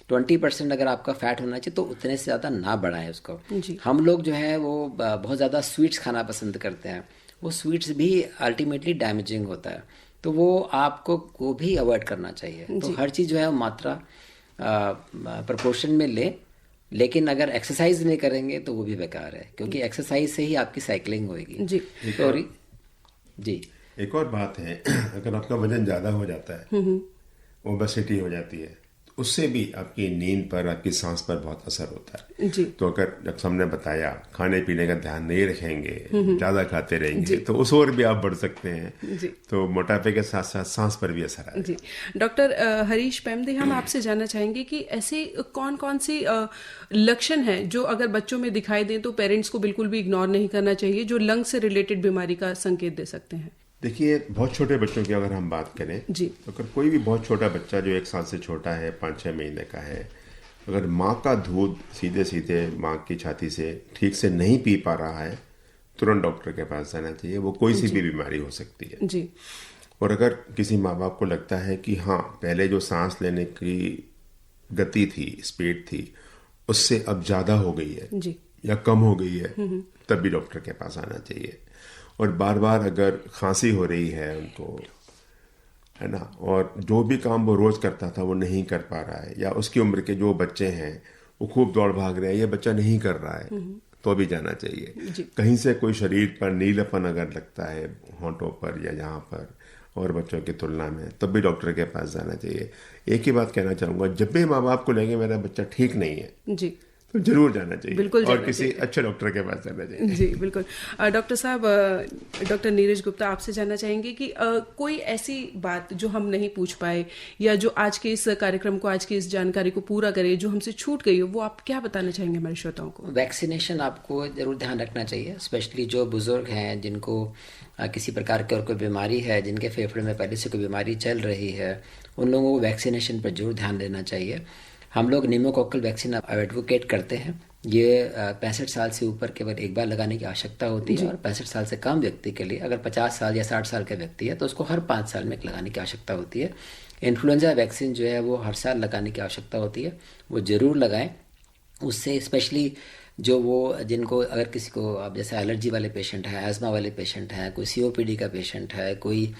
20% अगर आपका फैट होना चाहिए तो उतने से ज़्यादा ना बढ़ाएं उसको। हम लोग जो है वो बहुत ज़्यादा स्वीट्स खाना पसंद करते हैं, वो स्वीट्स भी अल्टीमेटली डैमेजिंग होता है, तो वो आपको वो भी अवॉइड करना चाहिए। तो हर चीज़ जो है मात्रा प्रोपोर्शन में ले, लेकिन अगर एक्सरसाइज नहीं करेंगे तो वो भी बेकार है, क्योंकि एक्सरसाइज से ही आपकी साइकिलिंग होएगी। जी एक और बात है, अगर आपका वजन ज़्यादा हो जाता है, ओबेसिटी हो जाती है, उससे भी आपकी नींद पर, आपकी सांस पर बहुत असर होता है। तो अगर जब हमने बताया खाने पीने का ध्यान नहीं रखेंगे, ज़्यादा खाते रहेंगे, तो उस ओर भी आप बढ़ सकते हैं। तो मोटापे के साथ साथ सांस पर भी असर आएगा। जी डॉक्टर हरीश पेमदे, हम आपसे जानना चाहेंगे कि ऐसे कौन कौन सी लक्षण हैं जो अगर बच्चों में दिखाई दें तो पेरेंट्स को बिल्कुल भी इग्नोर नहीं करना चाहिए, जो लंग से रिलेटेड बीमारी का संकेत दे सकते हैं? देखिए, बहुत छोटे बच्चों की अगर हम बात करें तो अगर कोई भी बहुत छोटा बच्चा जो 1 साल से छोटा है, 5-6 महीने का है, अगर माँ का दूध सीधे सीधे माँ की छाती से ठीक से नहीं पी पा रहा है, तुरंत डॉक्टर के पास जाना चाहिए। वो कोई सी भी बीमारी हो सकती है जी। और अगर किसी माँ बाप को लगता है कि हाँ, पहले जो सांस लेने की गति थी, स्पीड थी, उससे अब ज़्यादा हो गई है जी, या कम हो गई है, तब भी डॉक्टर के पास आना चाहिए। और बार बार अगर खांसी हो रही है उनको, है ना, और जो भी काम वो रोज़ करता था वो नहीं कर पा रहा है, या उसकी उम्र के जो बच्चे हैं वो खूब दौड़ भाग रहे हैं, ये बच्चा नहीं कर रहा है, तो भी जाना चाहिए। कहीं से कोई शरीर पर नीलापन अगर लगता है होंठों पर या यहाँ पर और बच्चों की तुलना में, तब भी डॉक्टर के पास जाना चाहिए। एक ही बात कहना चाहूँगा, जब भी माँ बाप को लगे मेरा बच्चा ठीक नहीं है जी, तो जरूर जाना चाहिए, बिल्कुल और किसी अच्छे डॉक्टर के पास जाना चाहिए। जी बिल्कुल। डॉक्टर साहब, डॉक्टर नीरज गुप्ता, आपसे जानना चाहेंगे कि कोई ऐसी बात जो हम नहीं पूछ पाए, या जो आज के इस कार्यक्रम को, आज की इस जानकारी को पूरा करे, जो हमसे छूट गई हो, वो आप क्या बताना चाहेंगे हमारे श्रोताओं को? वैक्सीनेशन आपको जरूर ध्यान रखना चाहिए, स्पेशली जो बुजुर्ग हैं, जिनको किसी प्रकार की और कोई बीमारी है, जिनके फेफड़े में पहले से कोई बीमारी चल रही है, उन लोगों को वैक्सीनेशन पर जरूर ध्यान देना चाहिए। हम लोग निमोकोकल वैक्सीन एडवोकेट करते हैं। ये 65 साल से ऊपर केवल एक बार लगाने की आवश्यकता होती है, और 65 साल से कम व्यक्ति के लिए, अगर 50 साल या 60 साल का व्यक्ति है तो उसको हर 5 साल में लगाने की आवश्यकता होती है। इन्फ्लुएंजा वैक्सीन जो है वो हर साल लगाने की आवश्यकता होती है, वो ज़रूर लगाएं। उससे स्पेशली जो वो जिनको, अगर किसी को, अब जैसे एलर्जी वाले पेशेंट हैं, एस्मा वाले पेशेंट हैं, कोई COPD का पेशेंट है, कोई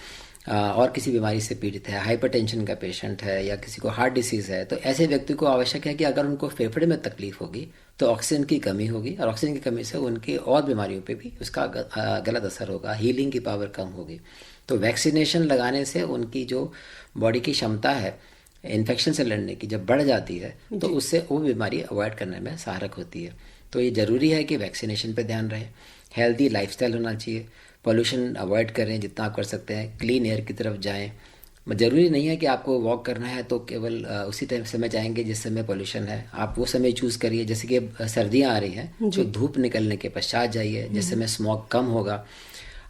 और किसी बीमारी से पीड़ित है, हाइपरटेंशन का पेशेंट है, या किसी को हार्ट डिसीज़ है, तो ऐसे व्यक्ति को आवश्यक है कि अगर उनको फेफड़े में तकलीफ होगी तो ऑक्सीजन की कमी होगी, और ऑक्सीजन की कमी से उनकी और बीमारियों पे भी उसका गलत असर होगा, हीलिंग की पावर कम होगी। तो वैक्सीनेशन लगाने से उनकी जो बॉडी की क्षमता है इन्फेक्शन से लड़ने की, जब बढ़ जाती है तो उससे वो बीमारी अवॉइड करने में सहायक होती है। तो ये ज़रूरी है कि वैक्सीनेशन पे ध्यान रहे। हेल्दी लाइफस्टाइल होना चाहिए, पॉल्यूशन अवॉइड करें जितना आप कर सकते हैं, क्लीन एयर की तरफ जाएं। ज़रूरी नहीं है कि आपको वॉक करना है तो केवल उसी टाइम समय जाएंगे जिस समय पॉल्यूशन है, आप वो समय चूज़ करिए। जैसे कि सर्दियाँ आ रही हैं तो धूप निकलने के पश्चात जाइए, जिस समय स्मॉग कम होगा।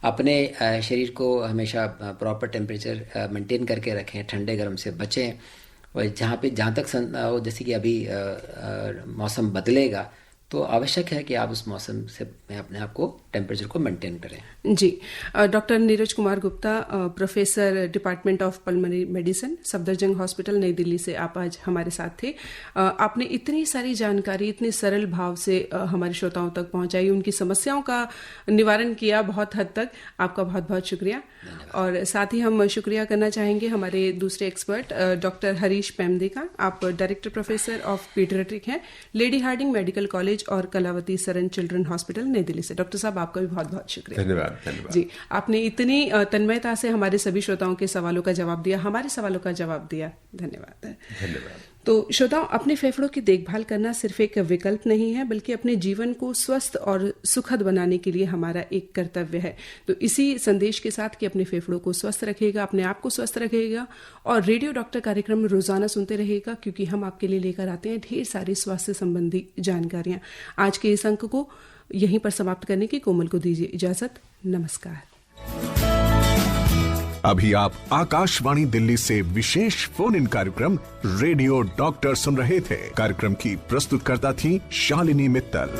अपने शरीर को हमेशा प्रॉपर टेम्परेचर मेंटेन करके रखें, ठंडे गर्म से बचें। और जहाँ तक जैसे कि अभी मौसम बदलेगा तो आवश्यक है कि आप उस मौसम से अपने आप को टेम्परेचर को मेंटेन करें। जी। Doctor Neeraj Kumar Gupta, professor department of pulmonary medicine, Safdarjung hospital, New Delhi से आप आज हमारे साथ थे। आपने इतनी सारी जानकारी इतने सरल भाव से हमारे श्रोताओं तक पहुंचाई, उनकी समस्याओं का निवारण किया बहुत हद तक। आपका बहुत बहुत शुक्रिया। और साथ ही हम शुक्रिया करना चाहेंगे हमारे दूसरे एक्सपर्ट डॉक्टर हरीश पेमदे का। आप डायरेक्टर प्रोफेसर ऑफ पीडियाट्रिक हैं, लेडी हार्डिंग मेडिकल कॉलेज और कलावती सरन चिल्ड्रन हॉस्पिटल, नई दिल्ली से। डॉक्टर साहब, साहब, आपका भी बहुत बहुत शुक्रिया। धन्यवाद जी, आपने इतनी तन्मयता से हमारे सभी श्रोताओं के सवालों का जवाब दिया, हमारे सवालों का जवाब दिया। धन्यवाद। तो श्रोताओं, अपने फेफड़ों की देखभाल करना सिर्फ एक विकल्प नहीं है, बल्कि अपने जीवन को स्वस्थ और सुखद बनाने के लिए हमारा एक कर्तव्य है। तो इसी संदेश के साथ कि अपने फेफड़ों को स्वस्थ रखिएगा, अपने आप को स्वस्थ रखिएगा और रेडियो डॉक्टर कार्यक्रम रोजाना सुनते रहिएगा, क्योंकि हम आपके लिए लेकर आते हैं ढेर सारी स्वास्थ्य संबंधी जानकारियां। आज के इस अंक को यहीं पर समाप्त करने की कोमल को दीजिए इजाजत। नमस्कार। अभी आप आकाशवाणी दिल्ली से विशेष फोन इन कार्यक्रम रेडियो डॉक्टर सुन रहे थे। कार्यक्रम की प्रस्तुतकर्ता थी शालिनी मित्तल।